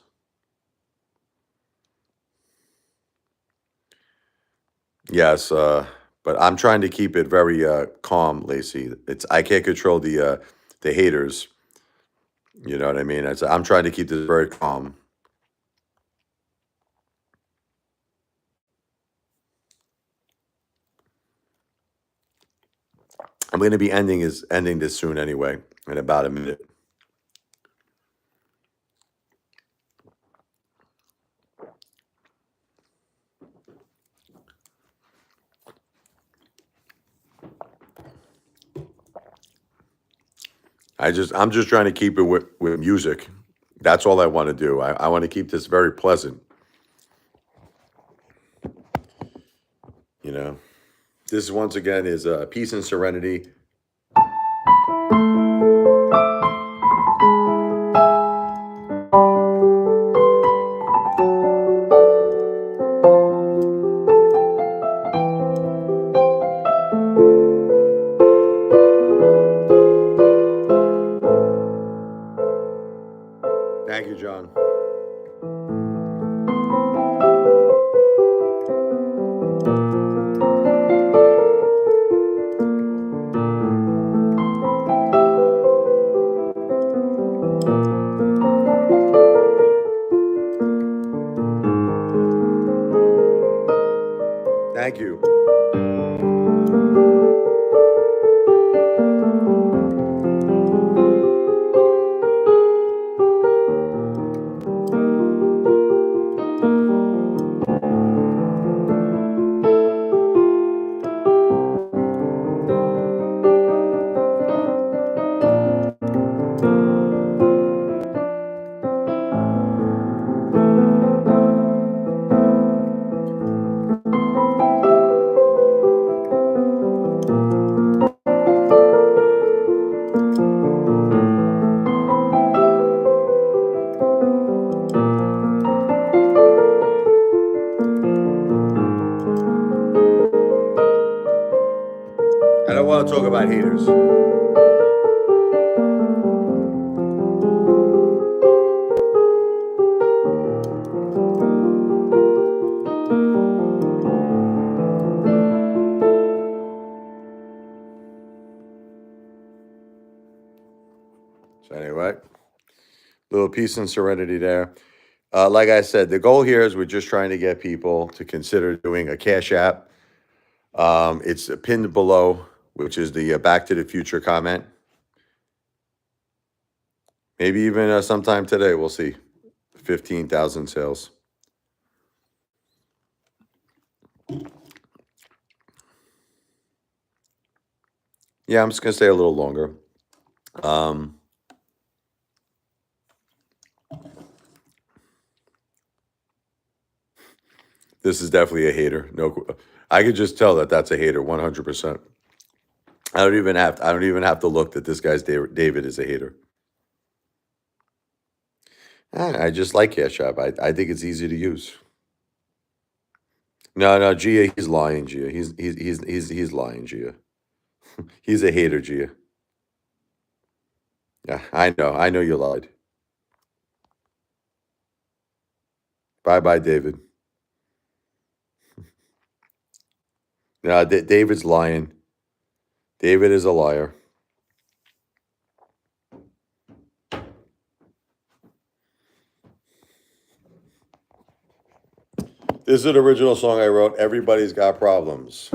Yes, but I'm trying to keep it very calm, Lacey. I can't control the haters. You know what I mean? I'm trying to keep this very calm. I'm going to be ending this soon anyway, in about a minute. I'm just trying to keep it with music. That's all I want to do. I want to keep this very pleasant. You know, this once again is Peace and Serenity. Thank you, John. Thank you. I don't want to talk about haters. So anyway, little peace and serenity there. Like I said, the goal here is we're just trying to get people to consider doing a Cash App. It's pinned below, which is the Back to the Future comment. Maybe even sometime today, we'll see. 15,000 sales. Yeah, I'm just going to stay a little longer. This is definitely a hater. No, I could just tell that that's a hater, 100%. I don't even have to look that this guy's David is a hater. I just like Cash App. I think it's easy to use. No, no, Gia, he's lying, Gia. He's lying, Gia. He's a hater, Gia. Yeah, I know you lied. Bye bye, David. No, David's lying. David is a liar. This is an original song I wrote. Everybody's got problems.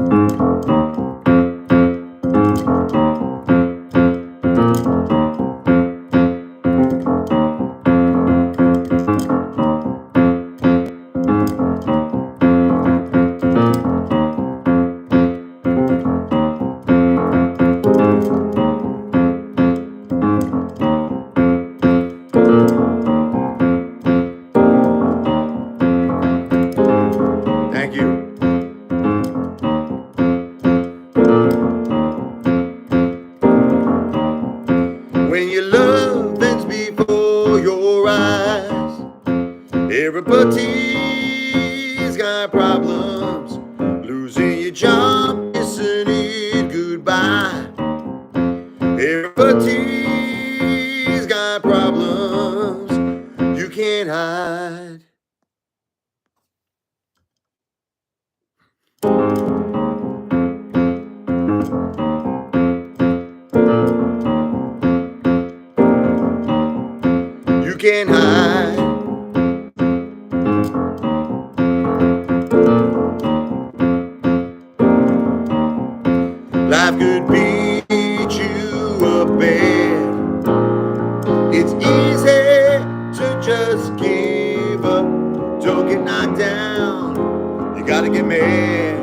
Thank you. When your love ends before your eyes, everybody's got problems. Losing your job, kissing it goodbye. Everybody's got problems you can't hide. You can't hide. Life could beat you up bad. It's easy to just give up. Don't get knocked down. You gotta get mad.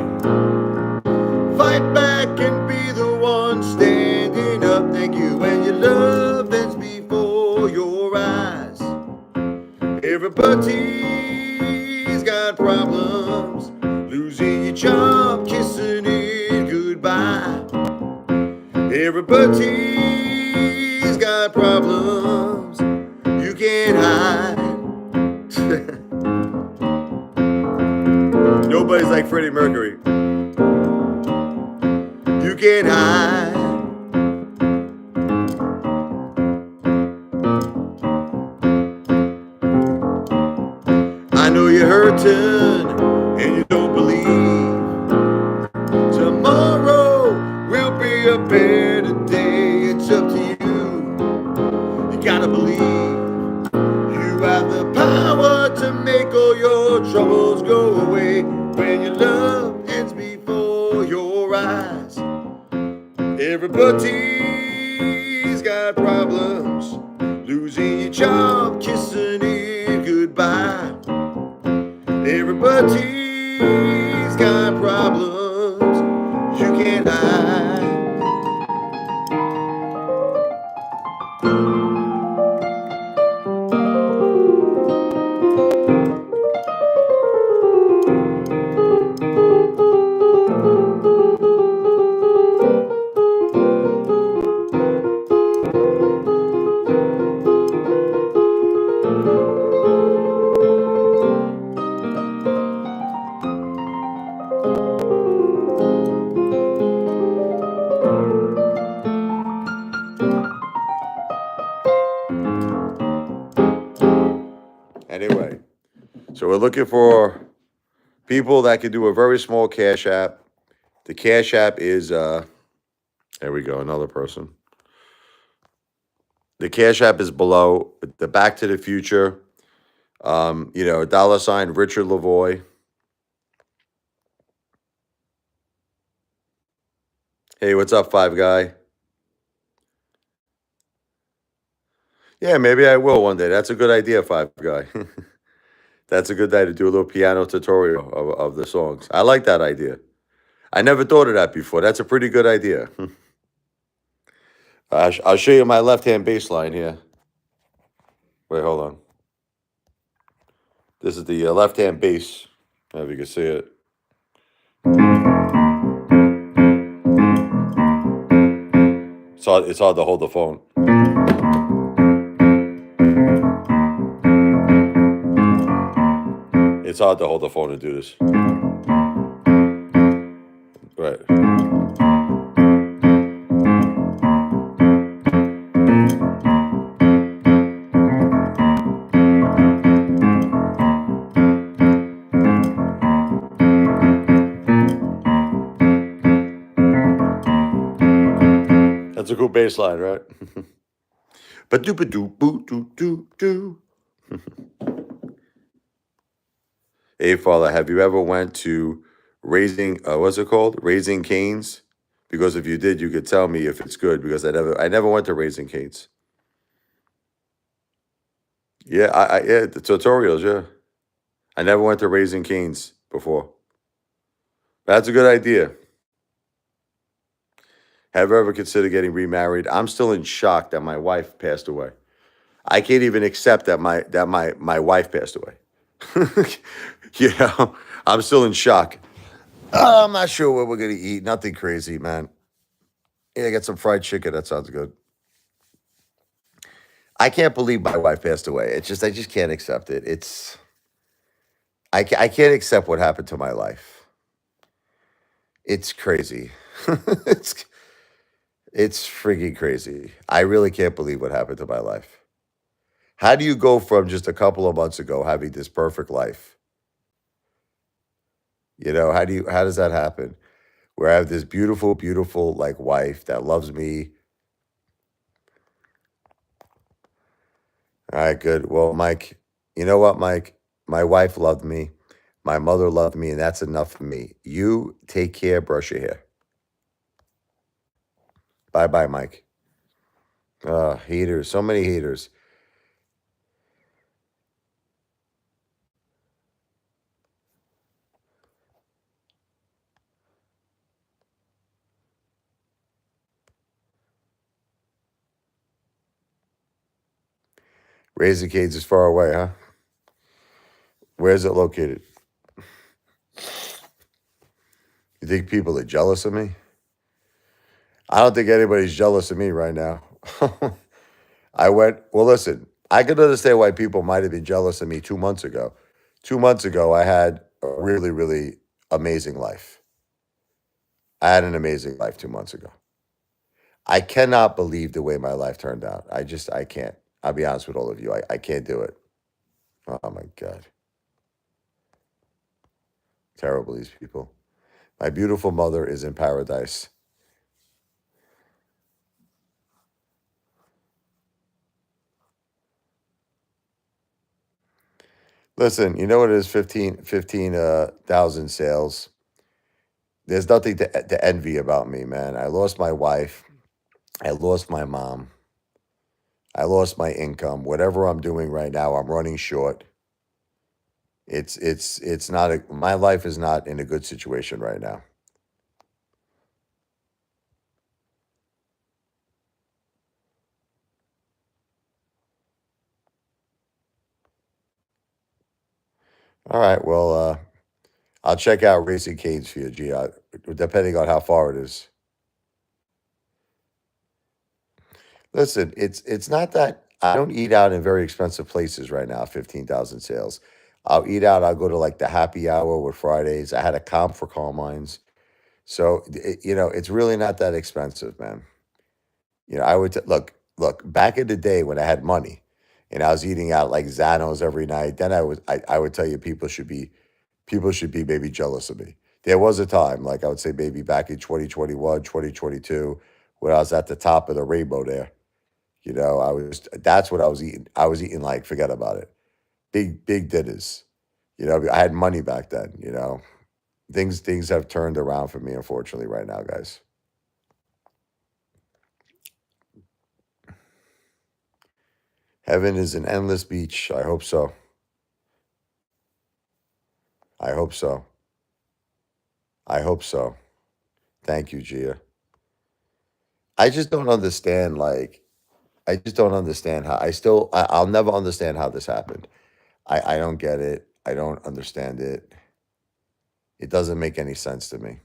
Fight back and be the one standing up. Thank you. When your love ends before your eyes, everybody's got problems. Losing your job, kissing it goodbye. Everybody's got problems you can't hide. Nobody's like Freddie Mercury. You can't hide. I know you're hurting and you don't believe tomorrow will be a better day. It's up to you. You gotta believe you have the power to make all your troubles go away. When your love ends before your eyes, everybody's got problems. Losing your job, kissing it goodbye. Everybody's got problems you can't hide. Anyway, so we're looking for people that can do a very small Cash App. The Cash App is, there we go, another person. The Cash App is below the Back to the Future, $ Richard Lavoie. Hey, what's up, Five Guy? Yeah, maybe I will one day. That's a good idea, Five Guy. That's a good day to do a little piano tutorial of the songs. I like that idea. I never thought of that before. That's a pretty good idea. I'll show you my left-hand bass line here. Wait, hold on. This is the left-hand bass. I don't know if you can see it. It's hard to hold the phone. It's hard to hold the phone and do this. Right. That's a cool bass line, right? Ba doo ba doo boo doo doo doo. Hey, Father, have you ever went to raising? What's it called? Raising Canes? Because if you did, you could tell me if it's good. Because I never went to Raising Canes. Yeah, yeah, the tutorials. Yeah, I never went to Raising Canes before. That's a good idea. Have you ever considered getting remarried? I'm still in shock that my wife passed away. I can't even accept that my wife passed away. You know, I'm still in shock. I'm not sure what we're gonna eat. Nothing crazy, man. Yeah, get some fried chicken. That sounds good. I can't believe my wife passed away. I just can't accept it. I can't accept what happened to my life. It's crazy. it's it's freaking crazy. I really can't believe what happened to my life. How do you go from just a couple of months ago having this perfect life? How does that happen? Where I have this beautiful, beautiful like wife that loves me. All right, good. Well, Mike, you know what, Mike? My wife loved me. My mother loved me, and that's enough for me. You take care, brush your hair. Bye bye, Mike. Haters, so many haters. Raising Cane's is far away, huh? Where is it located? You think people are jealous of me? I don't think anybody's jealous of me right now. Well, listen, I could understand why people might have been jealous of me 2 months ago. 2 months ago, I had a really, really amazing life. I had an amazing life 2 months ago. I cannot believe the way my life turned out. I can't. I'll be honest with all of you. I can't do it. Oh my God. Terrible, these people. My beautiful mother is in paradise. Listen, you know what it is? 15,000 sales. There's nothing to envy about me, man. I lost my wife. I lost my mom. I lost my income. Whatever I'm doing right now, I'm running short. It's not my life is not in a good situation right now. All right, well, I'll check out Racing Canes for you, G, depending on how far it is. Listen, it's not that I don't eat out in very expensive places right now, 15,000 sales. I'll eat out, I'll go to like the happy hour with Fridays. I had a comp for Carmine's. So, it's really not that expensive, man. I would look back in the day when I had money and I was eating out like Zanos every night. Then I would tell you people should be maybe jealous of me. There was a time, like I would say maybe back in 2021, 2022, when I was at the top of the rainbow there. That's what I was eating. I was eating like, forget about it. Big dinners. I had. Money back then. Things have turned around for me, unfortunately, right now, guys. Heaven is an endless beach. I hope so. I hope so. I hope so. Thank you, Gia. I just don't understand, like, I just don't understand how I'll never understand how this happened. I don't get it. I don't understand it. It doesn't make any sense to me.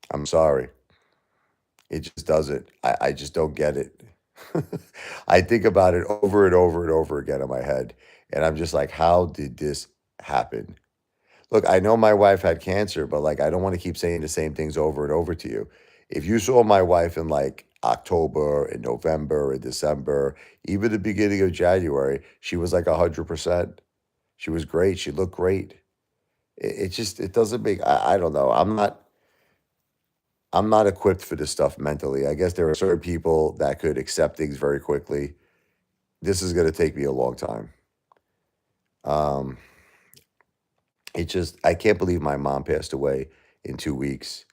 I'm sorry. It just doesn't. I just don't get it. I think about it over and over and over again in my head. And I'm just like, how did this happen? Look, I know my wife had cancer, but like I don't want to keep saying the same things over and over to you. If you saw my wife in like October and November and December, even the beginning of January, she was like 100%. She was great. She looked great. It just it doesn't make I don't know. I'm not equipped for this stuff mentally. I guess there are certain people that could accept things very quickly. This is gonna take me a long time. Um, it just I can't believe my mom passed away in 2 weeks.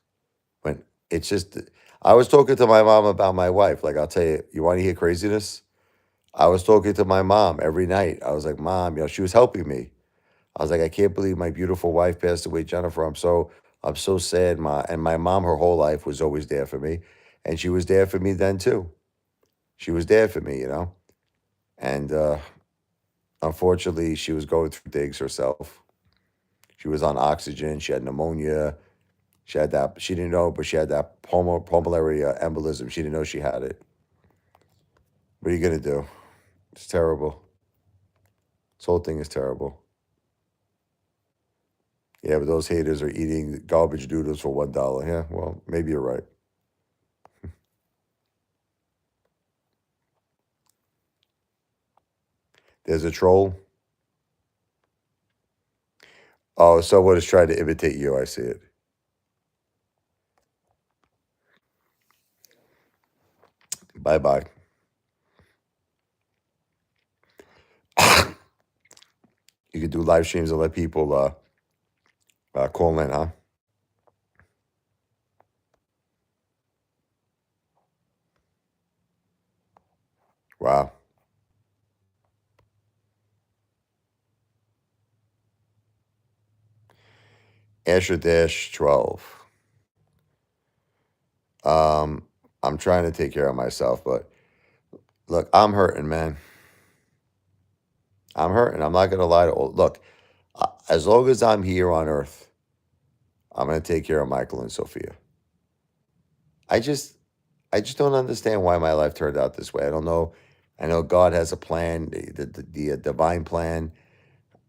When it's just I was talking to my mom about my wife. Like I'll tell you, you want to hear craziness? I was talking to my mom every night. I was like, Mom, she was helping me. I was like, I can't believe my beautiful wife passed away, Jennifer. I'm so sad, Ma. And my mom, her whole life was always there for me. And she was there for me then too. She was there for me. And unfortunately, she was going through things herself. She was on oxygen. She had pneumonia. She had that. She didn't know, but she had that pulmonary embolism. She didn't know she had it. What are you gonna do? It's terrible. This whole thing is terrible. Yeah, but those haters are eating garbage noodles for $1. Yeah, well, maybe you're right. There's a troll. Oh, someone is trying to imitate you. I see it. Bye bye. You can do live streams and let people call in, huh? Wow. Asher Dash 12. Um, I'm trying to take care of myself, but look, I'm hurting, man. I'm hurting. I'm not gonna lie to look. As long as I'm here on Earth, I'm gonna take care of Michael and Sophia. I just, I just don't understand why my life turned out this way. I don't know. I know God has a plan, the divine plan.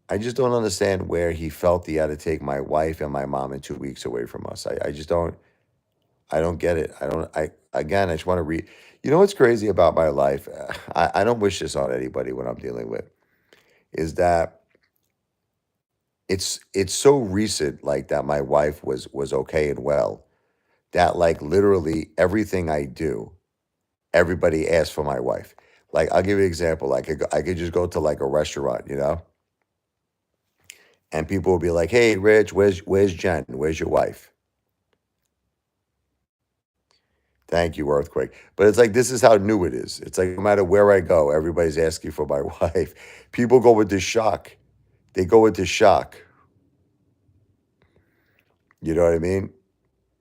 I just don't understand where he felt he had to take my wife and my mom in 2 weeks away from us. I just don't. I don't get it. I don't. I again. I just want to read. You know what's crazy about my life? I don't wish this on anybody. What I'm dealing with is that it's so recent, like that. My wife was okay and well. That like literally everything I do, everybody asks for my wife. Like I'll give you an example. Like I could just go to like a restaurant, and people will be like, "Hey, Rich, where's Jen? Where's your wife?" Thank you, Earthquake. But it's like this is how new it is. It's like no matter where I go, everybody's asking for my wife. People go into shock. They go into shock. You know what I mean?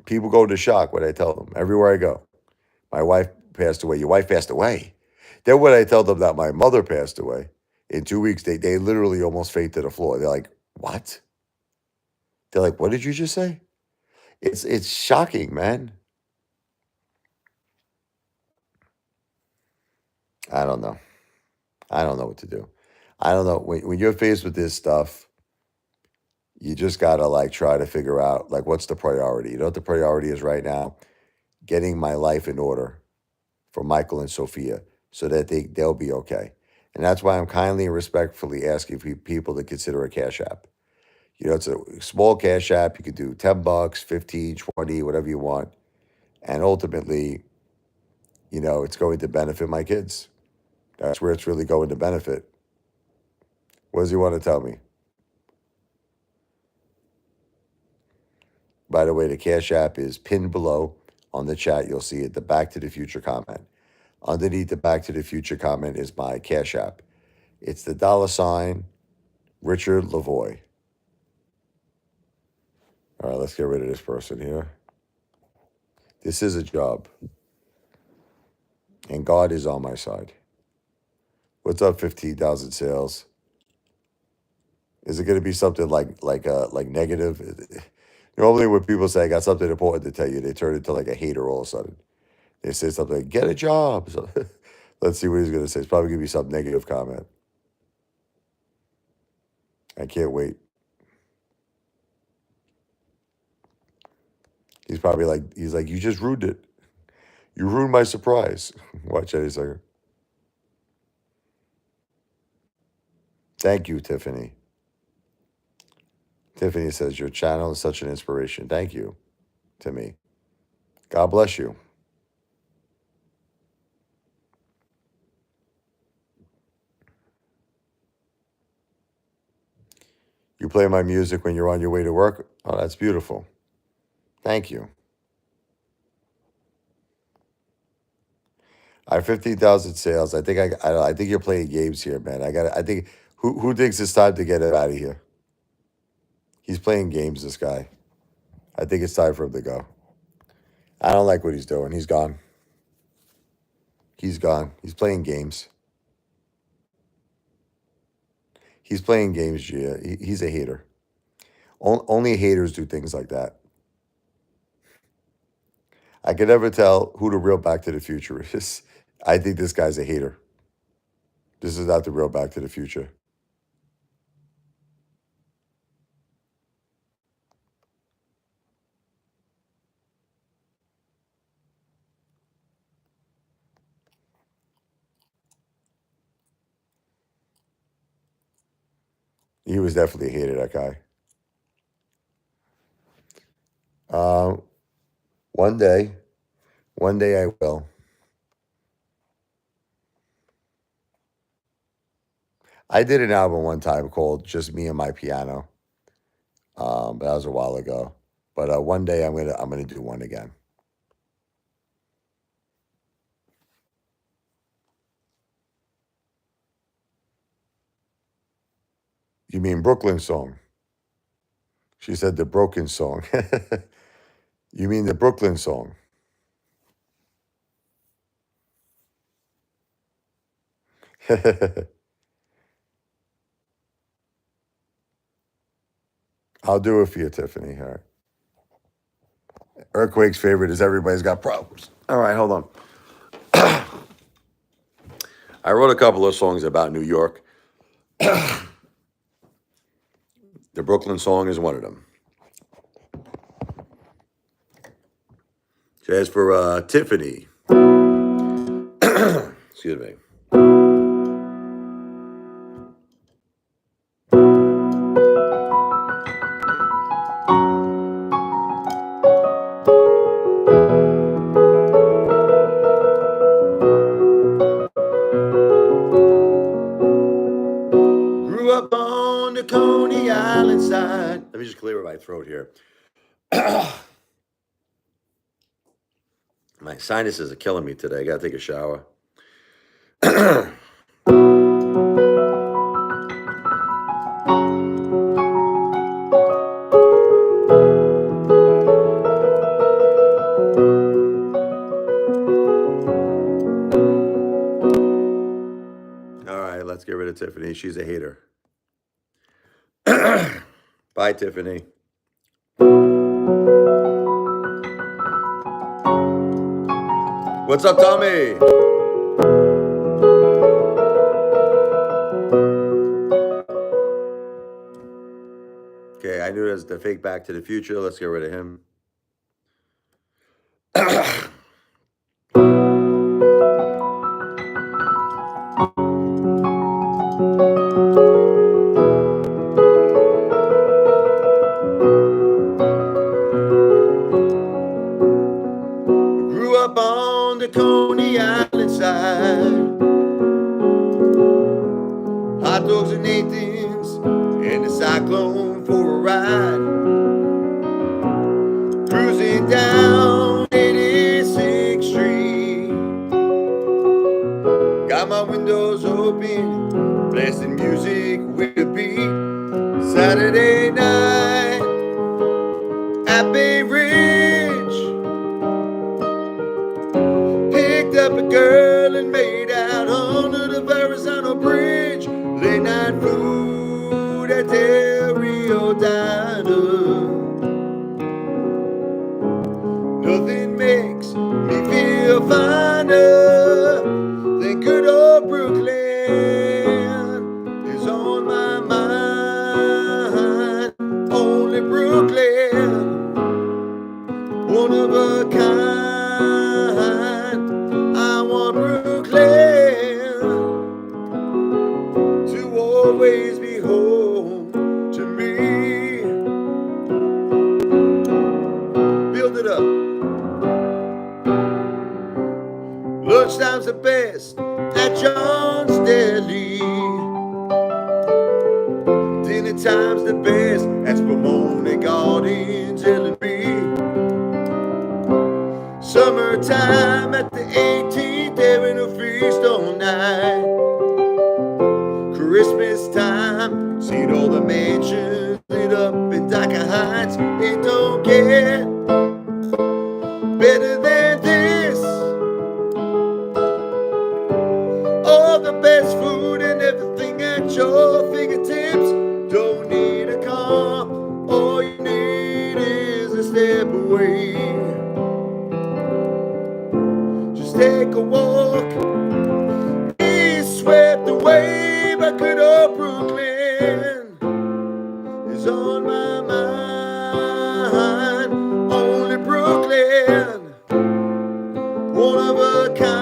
People go into shock when I tell them everywhere I go. My wife passed away. Your wife passed away. Then when I tell them that my mother passed away in 2 weeks, they literally almost faint to the floor. They're like, "What?" They're like, "What did you just say?" It's shocking, man. I don't know. I don't know what to do. I don't know. When you're faced with this stuff, you just gotta like try to figure out like what's the priority. You know what the priority is right now? Getting my life in order for Michael and Sophia so that they'll be okay. And that's why I'm kindly and respectfully asking people to consider a cash app. It's a small cash app. You could do $10, 15, 20, whatever you want. And ultimately, it's going to benefit my kids. That's where it's really going to benefit. What does he want to tell me? By the way, the Cash App is pinned below on the chat. You'll see it, the Back to the Future comment. Underneath the Back to the Future comment is my Cash App. It's the $ Richard Lavoy. All right, let's get rid of this person here. This is a job, and God is on my side. What's up, 15,000 sales? Is it going to be something like negative? Normally, when people say I got something important to tell you, they turn into like a hater all of a sudden. They say something like, get a job. So let's see what he's going to say. It's probably going to be some negative comment. I can't wait. He's probably like, he's like, you just ruined it. You ruined my surprise. Watch any second. Thank you, Tiffany. Tiffany says, your channel is such an inspiration. Thank you to me. God bless you. You play my music when you're on your way to work? Oh, that's beautiful. Thank you. I have 15,000 sales. I think I think you're playing games here, man. I think who thinks it's time to get him out of here? He's playing games, this guy. I think it's time for him to go. I don't like what he's doing. He's gone. He's gone. He's playing games. He's playing games, Gia. He's a hater. Only haters do things like that. I can never tell who the real Back to the Future is. I think this guy's a hater. This is not the real Back to the Future. He was definitely a hater, that guy. One day I will. I did an album one time called Just Me and My Piano. But that was a while ago. But one day I'm gonna do one again. You mean Brooklyn song? She said the broken song. You mean the Brooklyn song? I'll do it for you, Tiffany. All right. Earthquake's favorite is everybody's got problems. All right, hold on. I wrote a couple of songs about New York. The Brooklyn song is one of them. So as for Tiffany, excuse me. Grew up on the Coney Island side. Let me just clear my throat here. My sinuses are killing me today. I gotta take a shower. All right, let's get rid of Tiffany. She's a hater. Bye, Tiffany. What's up, Tommy? Okay, I knew it was the fake Back to the Future. Let's get rid of him. Grew up on the Coney Island side. Hot dogs and Nathan's and the Cyclone for a ride. Cruising down 86th Street. Got my windows open, blasting music with a beat. Saturday night at Bay Ridge. Picked up a girl and made out under the Verrazano Bridge. Late night food at Del Rio Diner. Nothing makes me feel finer than good old Brooklyn is on my mind. night. Christmas time, seen all the mansions lit up in Docker Heights. It don't get better than this. All the best food and everything at your fingertips. Don't need a car, all you need is a step away. Just take a walk, be swept away by good old Brooklyn is on my mind. Only Brooklyn, one of a kind.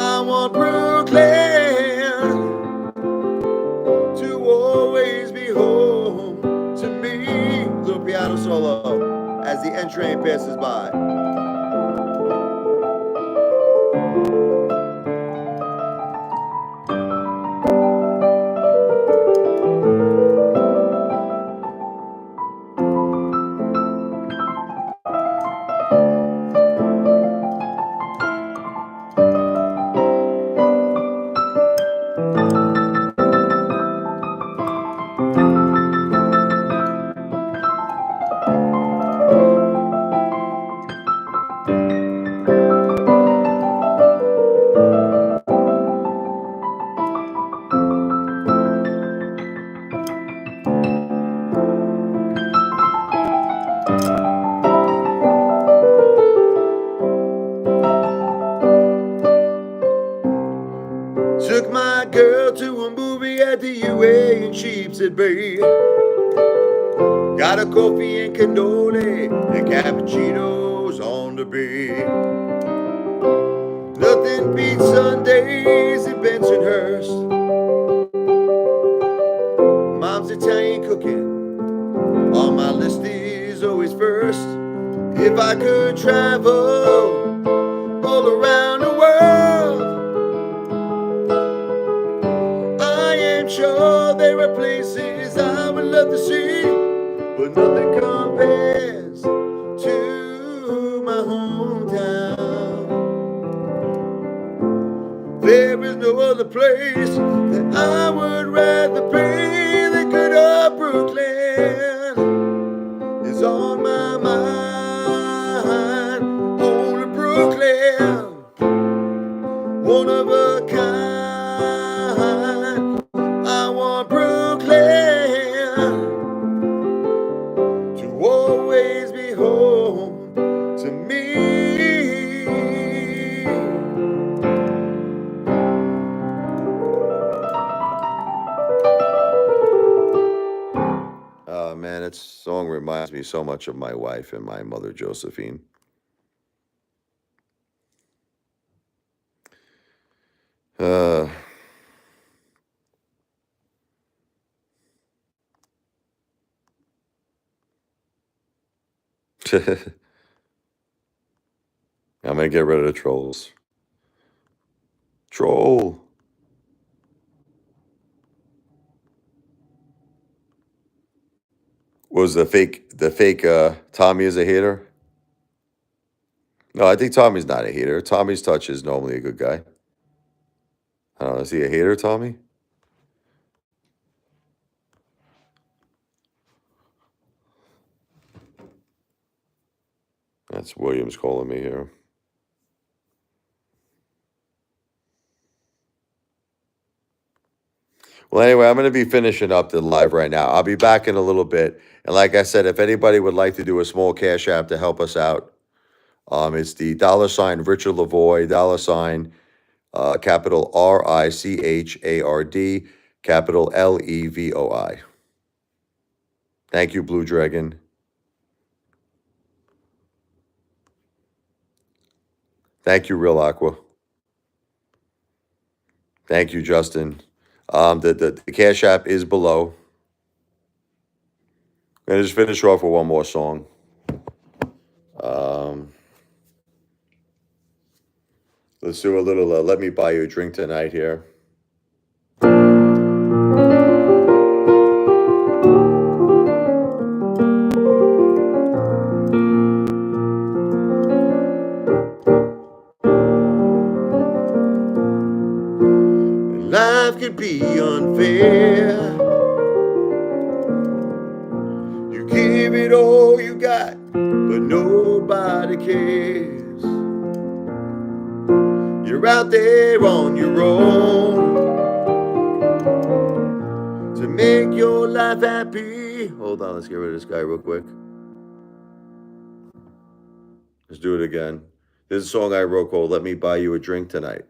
I want Brooklyn to always be home to me. Little piano solo as the N train passes by. Took my girl to a movie at the UA in Sheepshead Bay. Got a coffee and cannoli and cappuccinos on the bay. Nothing beats Sundays in Bensonhurst. Mom's Italian cooking on my list is always first. If I could travel all around the world, I am sure there are places I would love to see, but nothing compares to my hometown. There is no other place that I would rather be than good old Brooklyn is on my mind. Only Brooklyn, one of a kind. I want Brooklyn to always be home to me. Oh man, that song reminds me so much of my wife and my mother, Josephine. I'm gonna get rid of the trolls. Troll. Was the fake Tommy is a hater? No, I think Tommy's not a hater. Tommy's touch is normally a good guy. I don't know, is he a hater, Tommy? That's Williams calling me here. Well, anyway, I'm going to be finishing up the live right now. I'll be back in a little bit. And like I said, if anybody would like to do a small cash app to help us out, it's the $ Richard Lavoy, capital RICHARD, capital LEVOI. Thank you, Blue Dragon. Thank you, Real Aqua. Thank you, Justin. The Cash App is below. I'm going to just finish off with one more song. Let's do a little Let Me Buy You a Drink Tonight here. Life could be unfair. You give it all you got, but nobody cares. You're out there on your own to make your life happy. Hold on, let's get rid of this guy real quick. Let's do it again. This is a song I wrote called Let Me Buy You a Drink Tonight.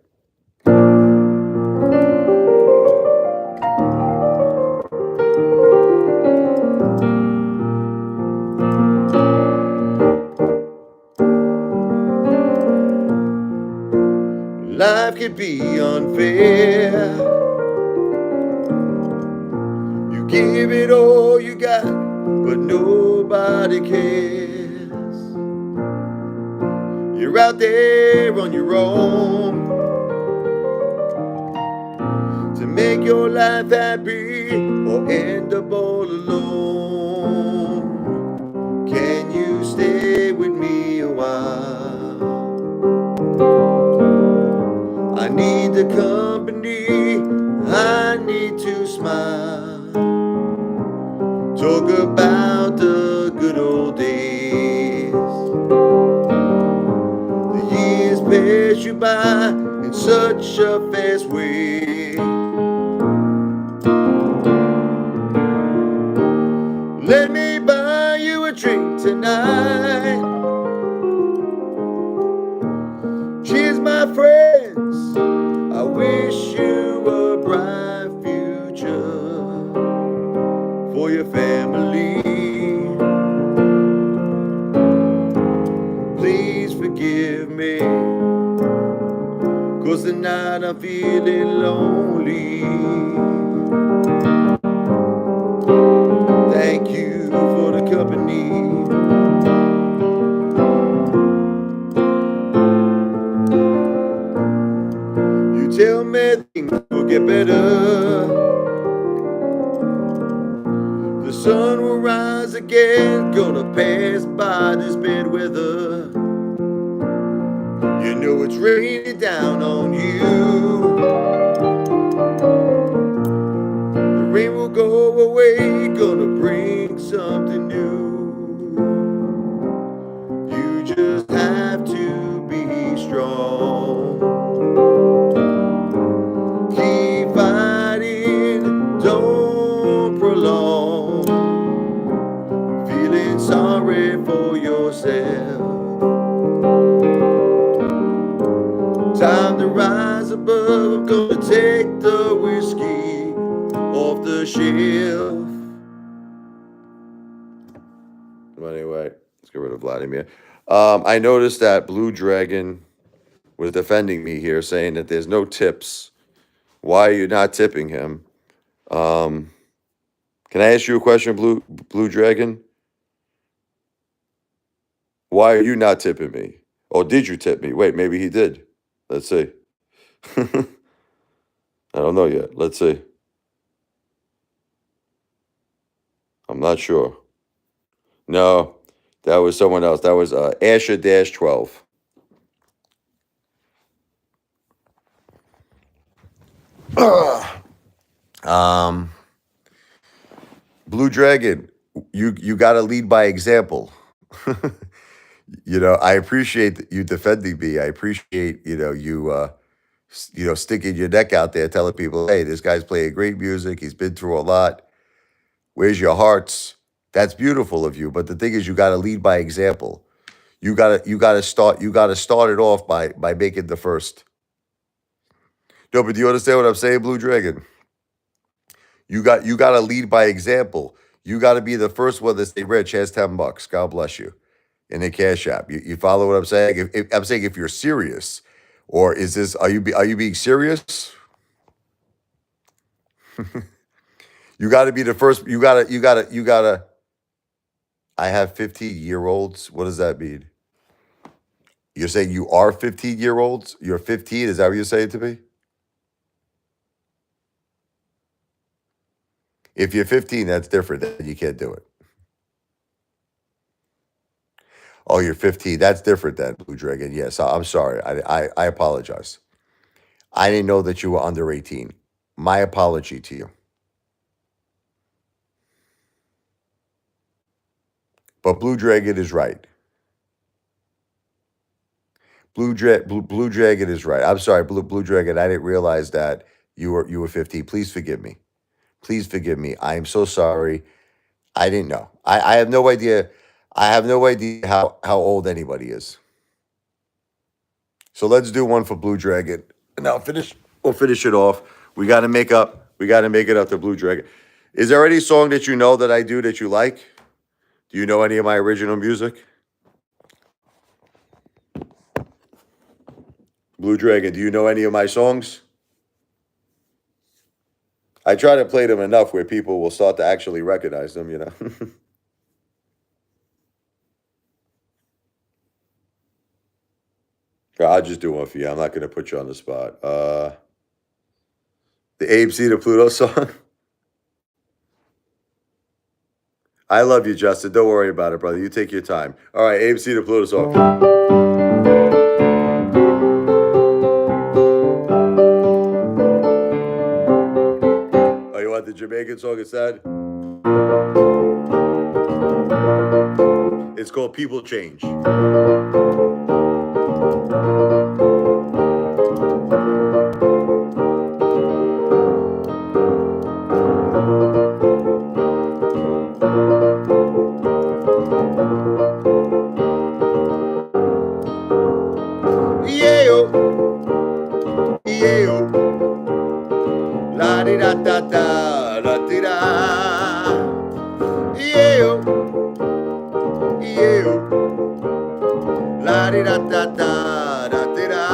Life could be unfair. You give it all you got, but nobody cares. You're out there on your own to make your life happy or end up all alone. Can you stay with me a while? I need the company, I need to smile. Talk about the good old days. The years pass you by in such a fast way. Let me buy you a drink tonight. Cheers, my friends. I wish you a bright future for your family. Please forgive me, 'cause tonight I'm feeling lonely. Thank you for the company. You tell me things will get better. The sun will rise again, gonna pass by this bad weather. You know it's raining down on you. The rain will go away, gonna bring something new. You just have to be strong. Keep fighting, don't prolong. Feeling sorry for yourself. Time to rise above. I'm gonna take the whiskey off the shelf. Anyway, let's get rid of Vladimir. I noticed that Blue Dragon was defending me here, saying that there's no tips. Why are you not tipping him? Can I ask you a question, Blue Dragon? Why are you not tipping me? Or did you tip me? Wait, maybe he did. Let's see. I don't know yet. Let's see. I'm not sure. No, that was someone else. That was Asher-12. um, Blue Dragon, you got to lead by example. I appreciate you defending me. I appreciate sticking your neck out there, telling people, hey, this guy's playing great music. He's been through a lot. Where's your hearts? That's beautiful of you. But the thing is, you got to lead by example. You gotta start it off by making the first. No, but do you understand what I'm saying, Blue Dragon? You gotta lead by example. You gotta be the first one to say, Rich, has $10. God bless you. In the Cash App. You follow what I'm saying? If I'm saying if you're serious, or is this are you being serious? You gotta be the first. You gotta. I have 15-year-olds. What does that mean? You're saying you are 15-year-olds? You're 15? Is that what you're saying to me? If you're 15, that's different. Then you can't do it. Oh, you're 15. That's different then, Blue Dragon. Yes, I'm sorry. I apologize. I didn't know that you were under 18. my apology to you. But Blue Dragon is right. Blue Dragon is right. I'm sorry, Blue Dragon. I didn't realize that you were 15. Please forgive me. Please forgive me. I am so sorry. I didn't know. I have no idea. I have no idea how old anybody is. So let's do one for Blue Dragon. And I'll finish. We'll finish it off. We got to make up. We got to make it up to Blue Dragon. Is there any song that you know that I do that you like? Do you know any of my original music? Blue Dragon, do you know any of my songs? I try to play them enough where people will start to actually recognize them, you know. I'll just do one for you. I'm not going to put you on the spot. The Abe C. to Pluto song. I love you, Justin. Don't worry about it, brother. You take your time. All right, Abe C. to Pluto song. Oh, you want the Jamaican song instead? It's called People Change. La di da da da da di da. La di da da da da di da.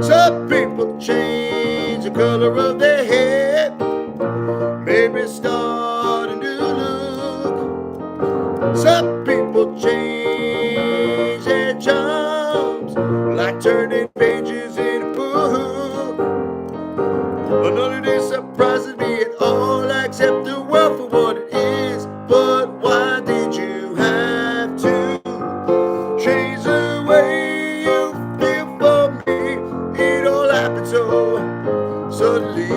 Some people change the color of their hair, maybe start a new look. Some people change their charms, like turning pages in a book. But none of this surprises me at all. I accept the world for what it is. But why did you have to change the way you feel for me? It all happened so suddenly.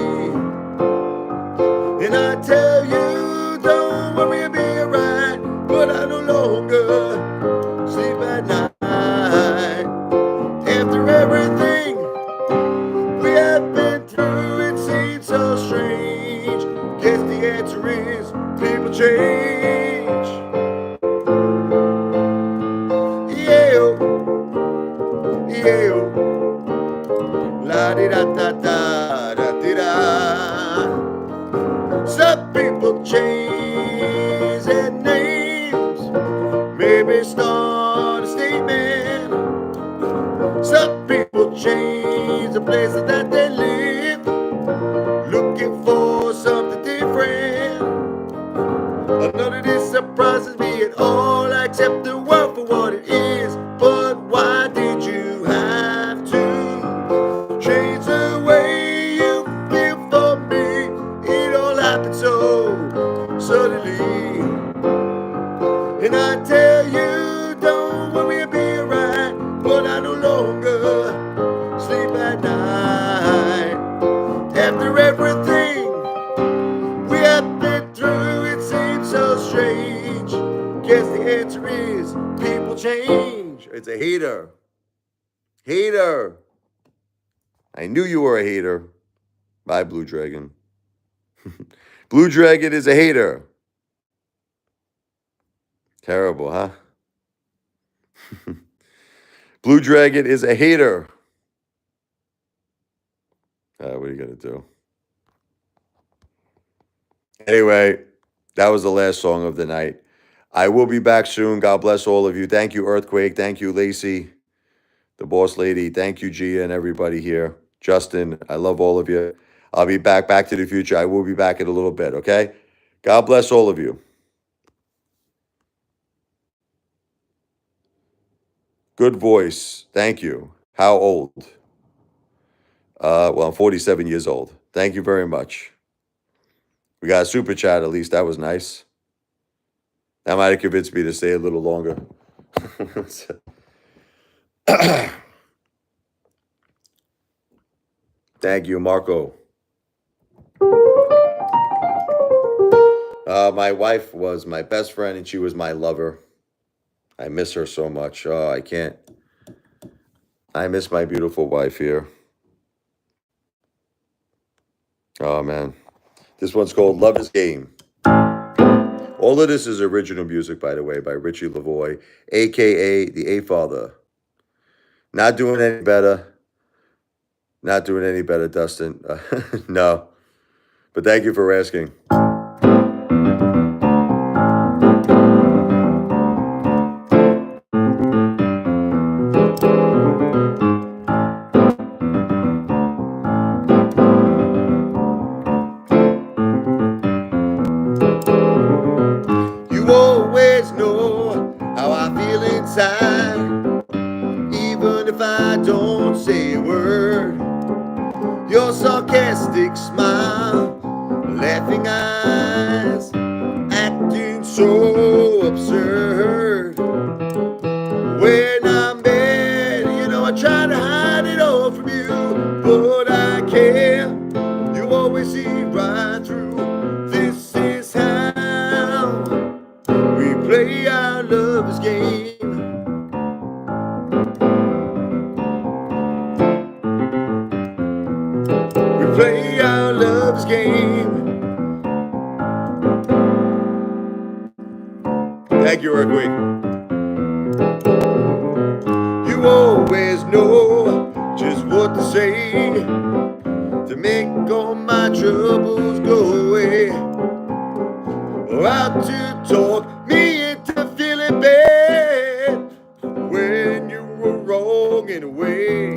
And I tell you, don't worry, I'll be alright. But I no longer sleep at night. After everything we have been through, it seems so strange. Guess the answer is people change. Yeah, yeah, la di da da da da di da. Some people change their names, maybe start a statement. Some people change the places that they live, looking for something different. None of this surprises me at all. I accept the world for what it is. But why did you have to change the way you feel for me? It all happened so suddenly. And I tell you, don't worry, I'll be alright. But I no longer sleep at night. After everything we have been through, it seems so strange. Guess the answer is people change. It's a hater. Hater. I knew you were a hater. Bye, Blue Dragon. Blue Dragon is a hater. Terrible, huh? Blue Dragon is a hater. What are you going to do? Anyway, that was the last song of the night. I will be back soon. God bless all of you. Thank you, Earthquake. Thank you, Lacey, the boss lady. Thank you, Gia, and everybody here. Justin, I love all of you. I'll be back to the future. I will be back in a little bit, okay? God bless all of you. Good voice. Thank you. How old? Well, I'm 47 years old. Thank you very much. We got a super chat at least. That was nice. That might have convinced me to stay a little longer. Thank you, Marco. My wife was my best friend and she was my lover. I miss her so much. Oh, I can't. I miss my beautiful wife here. Oh, man. This one's called Love is Game. All of this is original music, by the way, by Richie Lavoie, aka the Apefather. Not doing any better. Not doing any better, Dustin. No. But thank you for asking. You always know how I feel inside, even if I don't say a word. Your sarcastic smile, laughing eyes, acting so absurd. When I'm mad, you know I try to hide it all from you, but I can't. You always see right through. This is how we play our lover's game. We play our love's game. Thank you, Earthquake. You always know just what to say to make all my troubles go away. Or how to talk me into feeling bad when you were wrong in a way.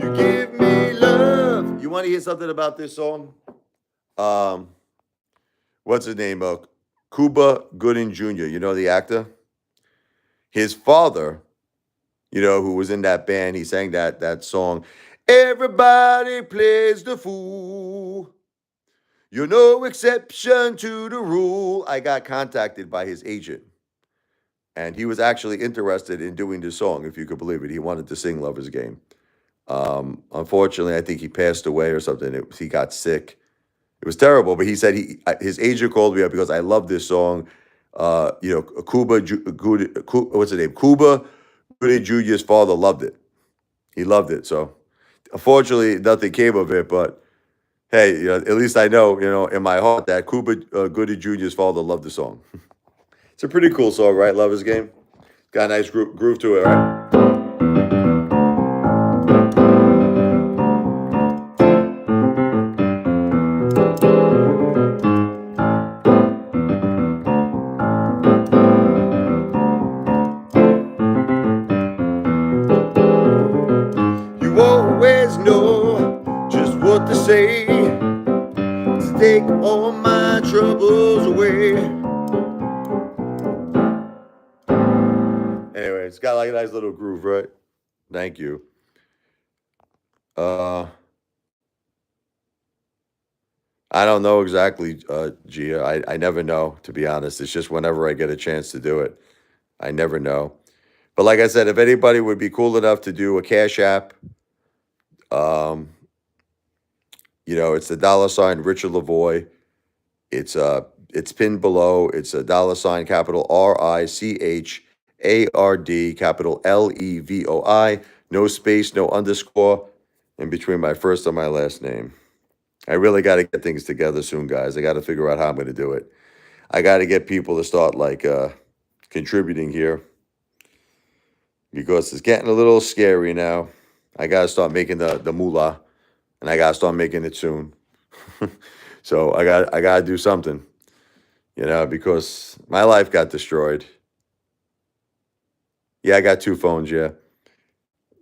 You give me love. You want to hear something about this song? Um, what's his name? Cuba Gooding Jr. You know the actor? His father, who was in that band, he sang that song. Everybody plays the fool. You're no exception to the rule. I got contacted by his agent, and he was actually interested in doing this song, if you could believe it. He wanted to sing Lover's Game. Unfortunately, I think he passed away or something. He got sick. It was terrible, but he said his agent called me up because I love this song. What's his name? Cuba Gooding Jr.'s father loved it. He loved it. So, unfortunately, nothing came of it. But hey, at least I know, in my heart that Cuba Gooding Jr.'s father loved the song. It's a pretty cool song, right? Lover's Game. Got a nice groove to it, right? You always know just what to say to take all my troubles away. Anyway, it's got like a nice little groove, right? Thank you. Uh, I don't know exactly, Gia. I never know, to be honest. It's just whenever I get a chance to do it. I never know. But like I said, if anybody would be cool enough to do a Cash App, um, it's the $ Richard Lavoie. It's pinned below. It's a $ capital RICHARD capital LEVOI. No space, no underscore in between my first and my last name. I really got to get things together soon, guys. I got to figure out how I'm going to do it. I got to get people to start contributing here because it's getting a little scary now. I got to start making the moolah, and I got to start making it soon. So I got to do something, because my life got destroyed. Yeah, I got 2 phones. Yeah,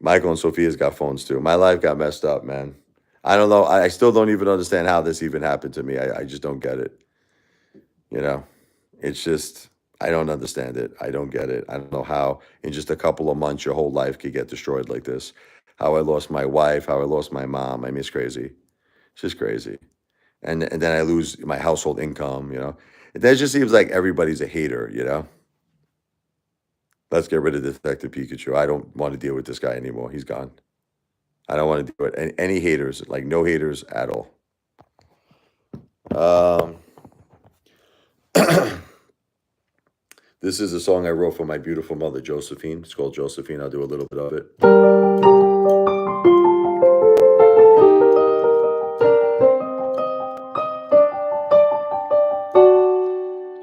Michael and Sophia's got phones too. My life got messed up, man. I don't know. I still don't even understand how this even happened to me. I just don't get it. You know, it's just, I don't understand it. I don't get it. I don't know how in just a couple of months your whole life could get destroyed like this. How I lost my wife, how I lost my mom. I mean, it's crazy. It's just crazy. And then I lose my household income. That just seems like everybody's a hater. Let's get rid of Detective Pikachu. I don't want to deal with this guy anymore. He's gone. I don't want to do it. Any haters, like no haters at all. Um, this is a song I wrote for my beautiful mother, Josephine. It's called Josephine. I'll do a little bit of it.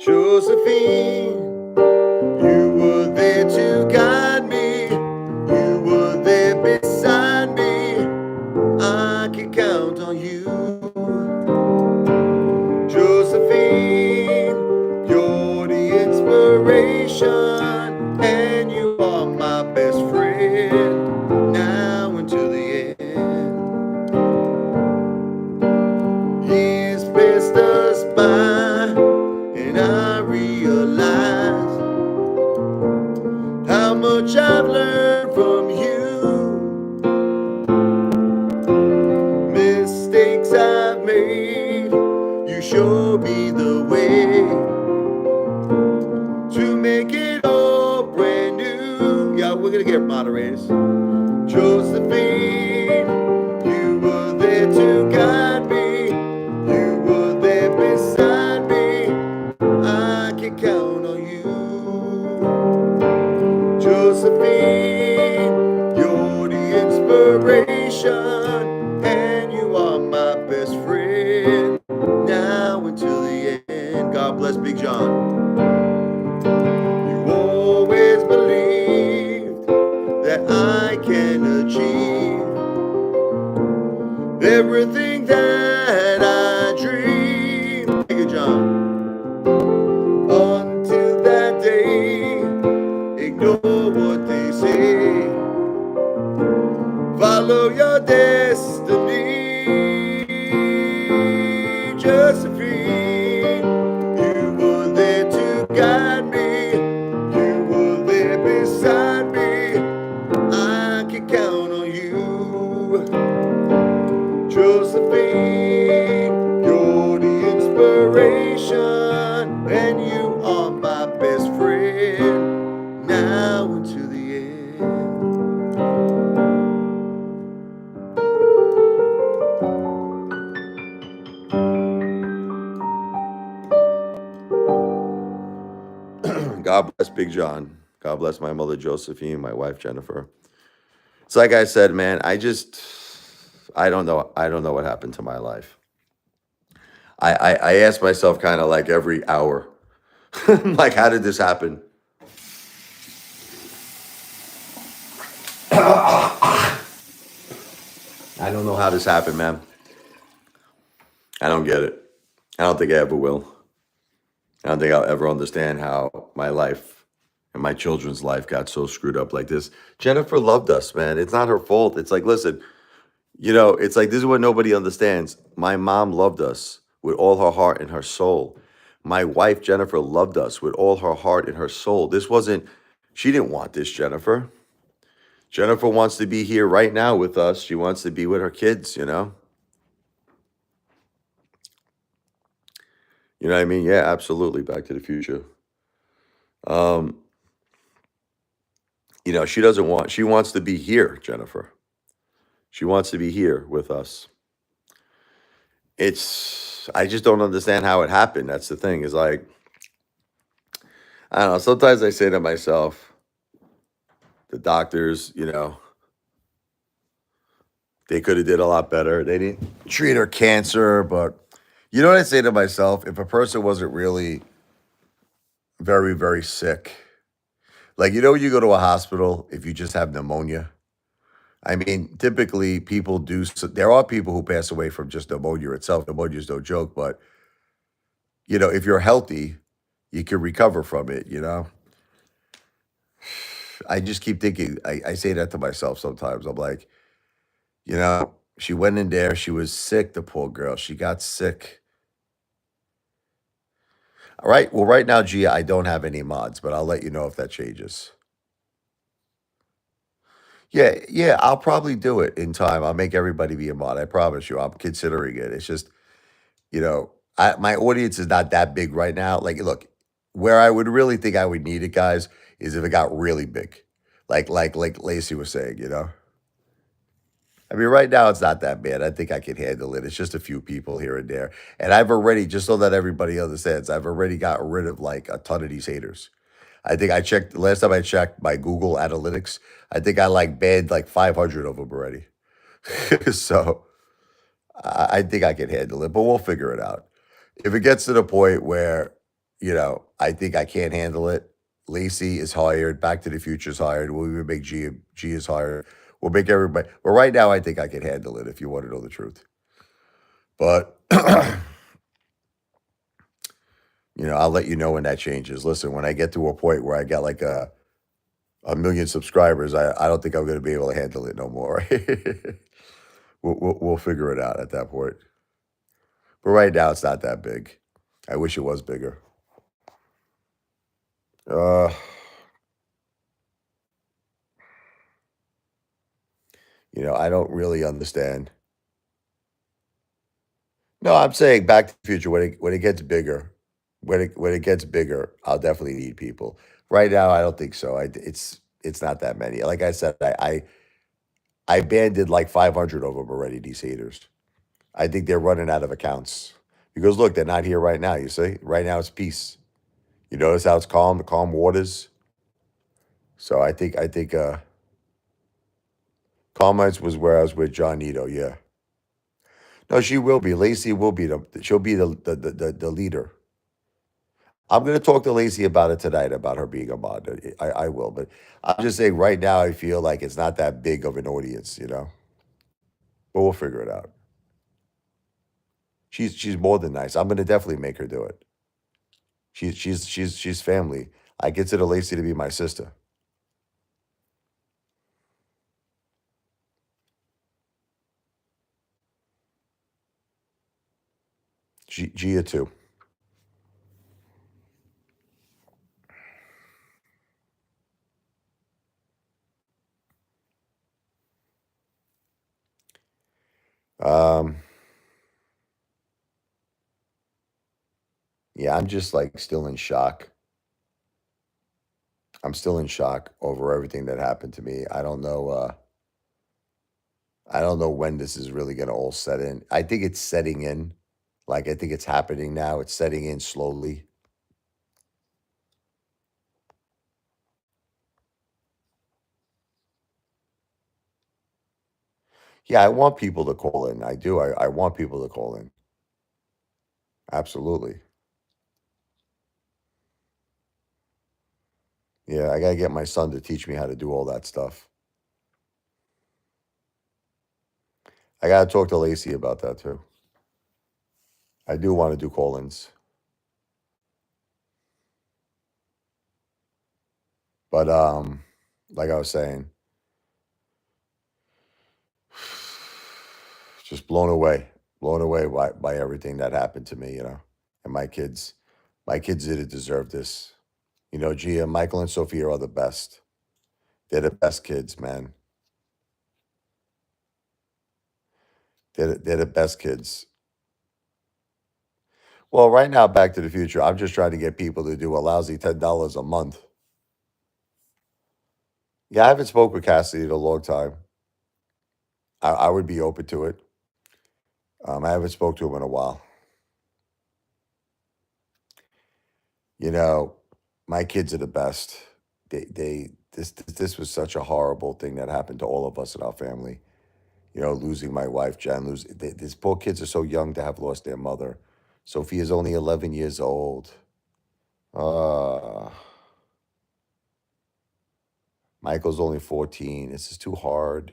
Josephine, you were there to guide me. You were there beside me. I can count on you. Josephine, you're the inspiration, and you are my best friend now until the end. Years passed us by, and I realize how much I've learned from you. Mistakes I've made, you show me the way to make it all brand new. Yeah, we're gonna get moderators. Josephine, you were there to guide me. You were there beside me. I can count on you. Josephine, you're the inspiration, and you are my best friend now until the end. God bless Big John. You always believed that I can achieve everything that I dream. Thank you, John. Until that day, ignore what they say. Follow your destiny. Josephine, you were there to guide me. You were there beside me. I can count on you. Josephine, you're the inspiration, and you are my best friend now until the end. God bless Big John. God bless my mother Josephine, my wife Jennifer. It's like I said, man, I don't know. I don't know what happened to my life. I ask myself kind of like every hour, like, how did this happen? I don't know how this happened, man. I don't get it. I don't think I ever will. I don't think I'll ever understand how my life and my children's life got so screwed up like this. Jennifer loved us, man. It's not her fault. It's like, listen, it's like, this is what nobody understands. My mom loved us with all her heart and her soul. My wife, Jennifer, loved us with all her heart and her soul. She didn't want this, Jennifer. Jennifer wants to be here right now with us. She wants to be with her kids, You know what I mean? Yeah, absolutely. Back to the Future. She wants to be here, Jennifer. She wants to be here with us. I just don't understand how it happened. That's the thing, is like, I don't know. Sometimes I say to myself, the doctors, they could have did a lot better. They didn't treat her cancer, but you know what I say to myself? If a person wasn't really very, very sick, like, when you go to a hospital, if you just have pneumonia, I mean, typically people do. There are people who pass away from just pneumonia itself. Pneumonia is no joke, but if you're healthy, you can recover from it. I just keep thinking. I say that to myself sometimes. I'm like, she went in there. She was sick. The poor girl. She got sick. All right. Well, right now, Gia, I don't have any mods, but I'll let you know if that changes. Yeah, yeah, I'll probably do it in time. I'll make everybody be a mod. I promise you. I'm considering it. It's just, my audience is not that big right now. Like, look, where I would really think I would need it, guys, is if it got really big, like Lacey was saying. I mean, right now it's not that bad. I think I can handle it. It's just a few people here and there. And I've already, just so that everybody understands, I've already got rid of like a ton of these haters. I think I checked, last time I checked my Google Analytics, I think I like banned like 500 of them already. So I think I can handle it, but we'll figure it out. If it gets to the point where, I think I can't handle it, Lacey is hired, Back to the Future is hired, we'll even make G is hired. We'll make everybody. But right now, I think I can handle it if you want to know the truth. But, I'll let you know when that changes. Listen, when I get to a point where I got like a million subscribers, I don't think I'm going to be able to handle it no more. We'll figure it out at that point. But right now, it's not that big. I wish it was bigger. Uh, I don't really understand. No, I'm saying Back to the Future when it gets bigger, when it gets bigger, I'll definitely need people. Right now, I don't think so. It's not that many. Like I said, I banded like 500 of them already. These haters. I think they're running out of accounts because look, they're not here right now. You see, right now it's peace. You notice how it's calm, the calm waters. So I think Calm Nights was where I was with John Nito. Yeah. No, she will be. Lacey will be she'll be the leader. I'm gonna talk to Lacey about it tonight about her being a mod. I will, but I'm just saying right now I feel like it's not that big of an audience. But we'll figure it out. She's more than nice. I'm gonna definitely make her do it. She's family. I consider Lacey to be my sister. Gia too. Um, yeah, I'm just like still in shock. I'm still in shock over everything that happened to me. I don't know. I don't know when this is really gonna all set in. I think it's setting in. Like I think it's happening now. It's setting in slowly. Yeah, I want people to call in. I do. I want people to call in. Absolutely. Yeah, I gotta get my son to teach me how to do all that stuff. I gotta talk to Lacey about that too. I do want to do call-ins, but like I was saying, just blown away by everything that happened to me. And my kids didn't deserve this. Gia, Michael, and Sophia are the best. They're the best kids, man. They're the best kids. Well, right now, Back to the Future, I'm just trying to get people to do a lousy $10 a month. Yeah, I haven't spoke with Cassidy in a long time. I would be open to it. I haven't spoke to him in a while. You know, my kids are the best. This was such a horrible thing that happened to all of us in our family. Losing my wife, Jen, these poor kids are so young to have lost their mother. Sophia's only 11 years old. Uh, Michael's only 14. This is too hard.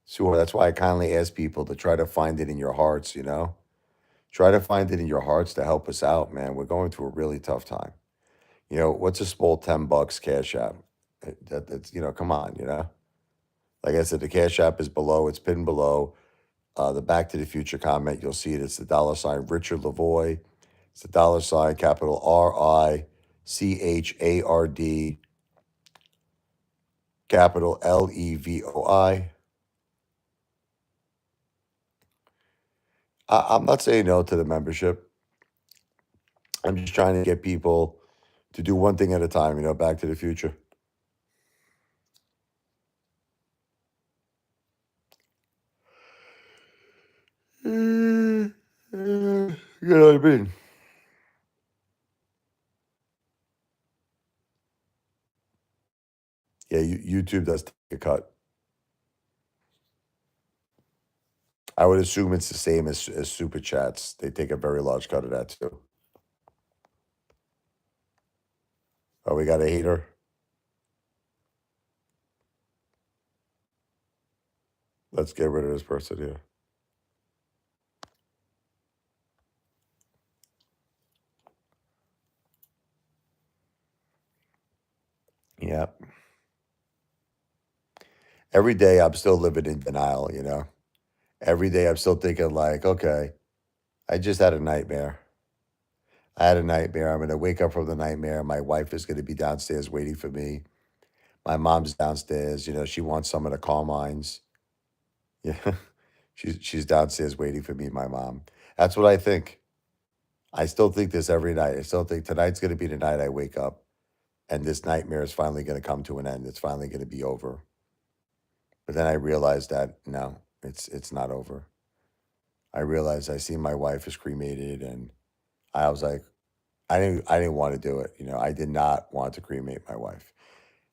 Sure, that's why I kindly ask people to try to find it in your hearts. Try to find it in your hearts to help us out, man. We're going through a really tough time. What's a small $10 cash app? That's come on. Like I said, the cash app is below. It's pinned below. The Back to the Future comment, you'll see it. It's the $ Richard Lavoy. It's the $ capital RICHARD capital LEVOI. I'm not saying no to the membership. I'm just trying to get people to do one thing at a time. Back to the Future. You know what I mean? Yeah, YouTube does take a cut. I would assume it's the same as super chats. They take a very large cut of that too. Oh, we got a hater. Let's get rid of this person here. Yeah. Every day I'm still living in denial, you know? Every day I'm still thinking, like, okay, I just had a nightmare. I had a nightmare. I'm going to wake up from the nightmare. My wife is going to be downstairs waiting for me. My mom's downstairs. You know, she wants some of the Carmines. Yeah. She's downstairs waiting for me, my mom. That's what I think. I still think this every night. I still think tonight's going to be the night I wake up and this nightmare is finally going to come to an end. It's finally going to be over. But then I realized that no, it's not over. I realized I see my wife is cremated and I was like, I didn't want to do it. You know, I did not want to cremate my wife.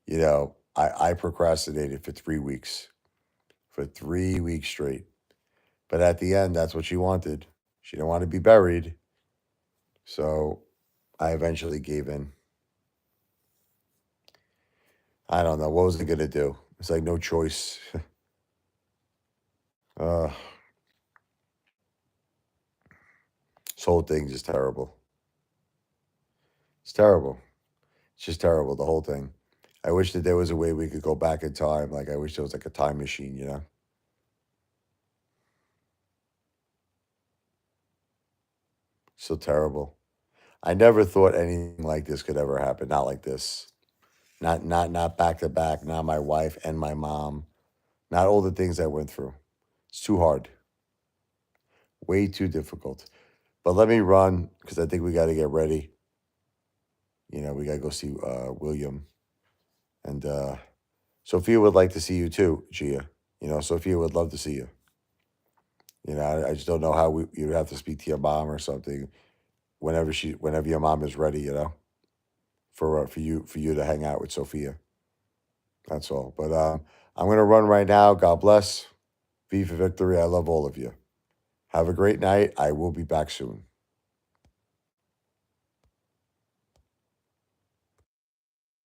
You know, I procrastinated for 3 weeks, for 3 weeks straight. But at the end, that's what she wanted. She didn't want to be buried. So I eventually gave in. I don't know. What was I going to do? It's like no choice. uh, this whole thing's just terrible. It's terrible. It's just terrible, the whole thing. I wish that there was a way we could go back in time. Like, I wish there was like a time machine, you know? So terrible. I never thought anything like this could ever happen. Not like this. Not back to back. Not my wife and my mom. Not all the things I went through. It's too hard. Way too difficult. But let me run because I think we got to get ready. You know, we got to go see William. And Sophia would like to see you too, Gia. You know, Sophia would love to see you. You know, I just don't know how you'd have to speak to your mom or something whenever your mom is ready. You know, for you to hang out with Sophia. That's all. But I'm gonna run right now. God bless. V for victory. I love all of you. Have a great night. I will be back soon.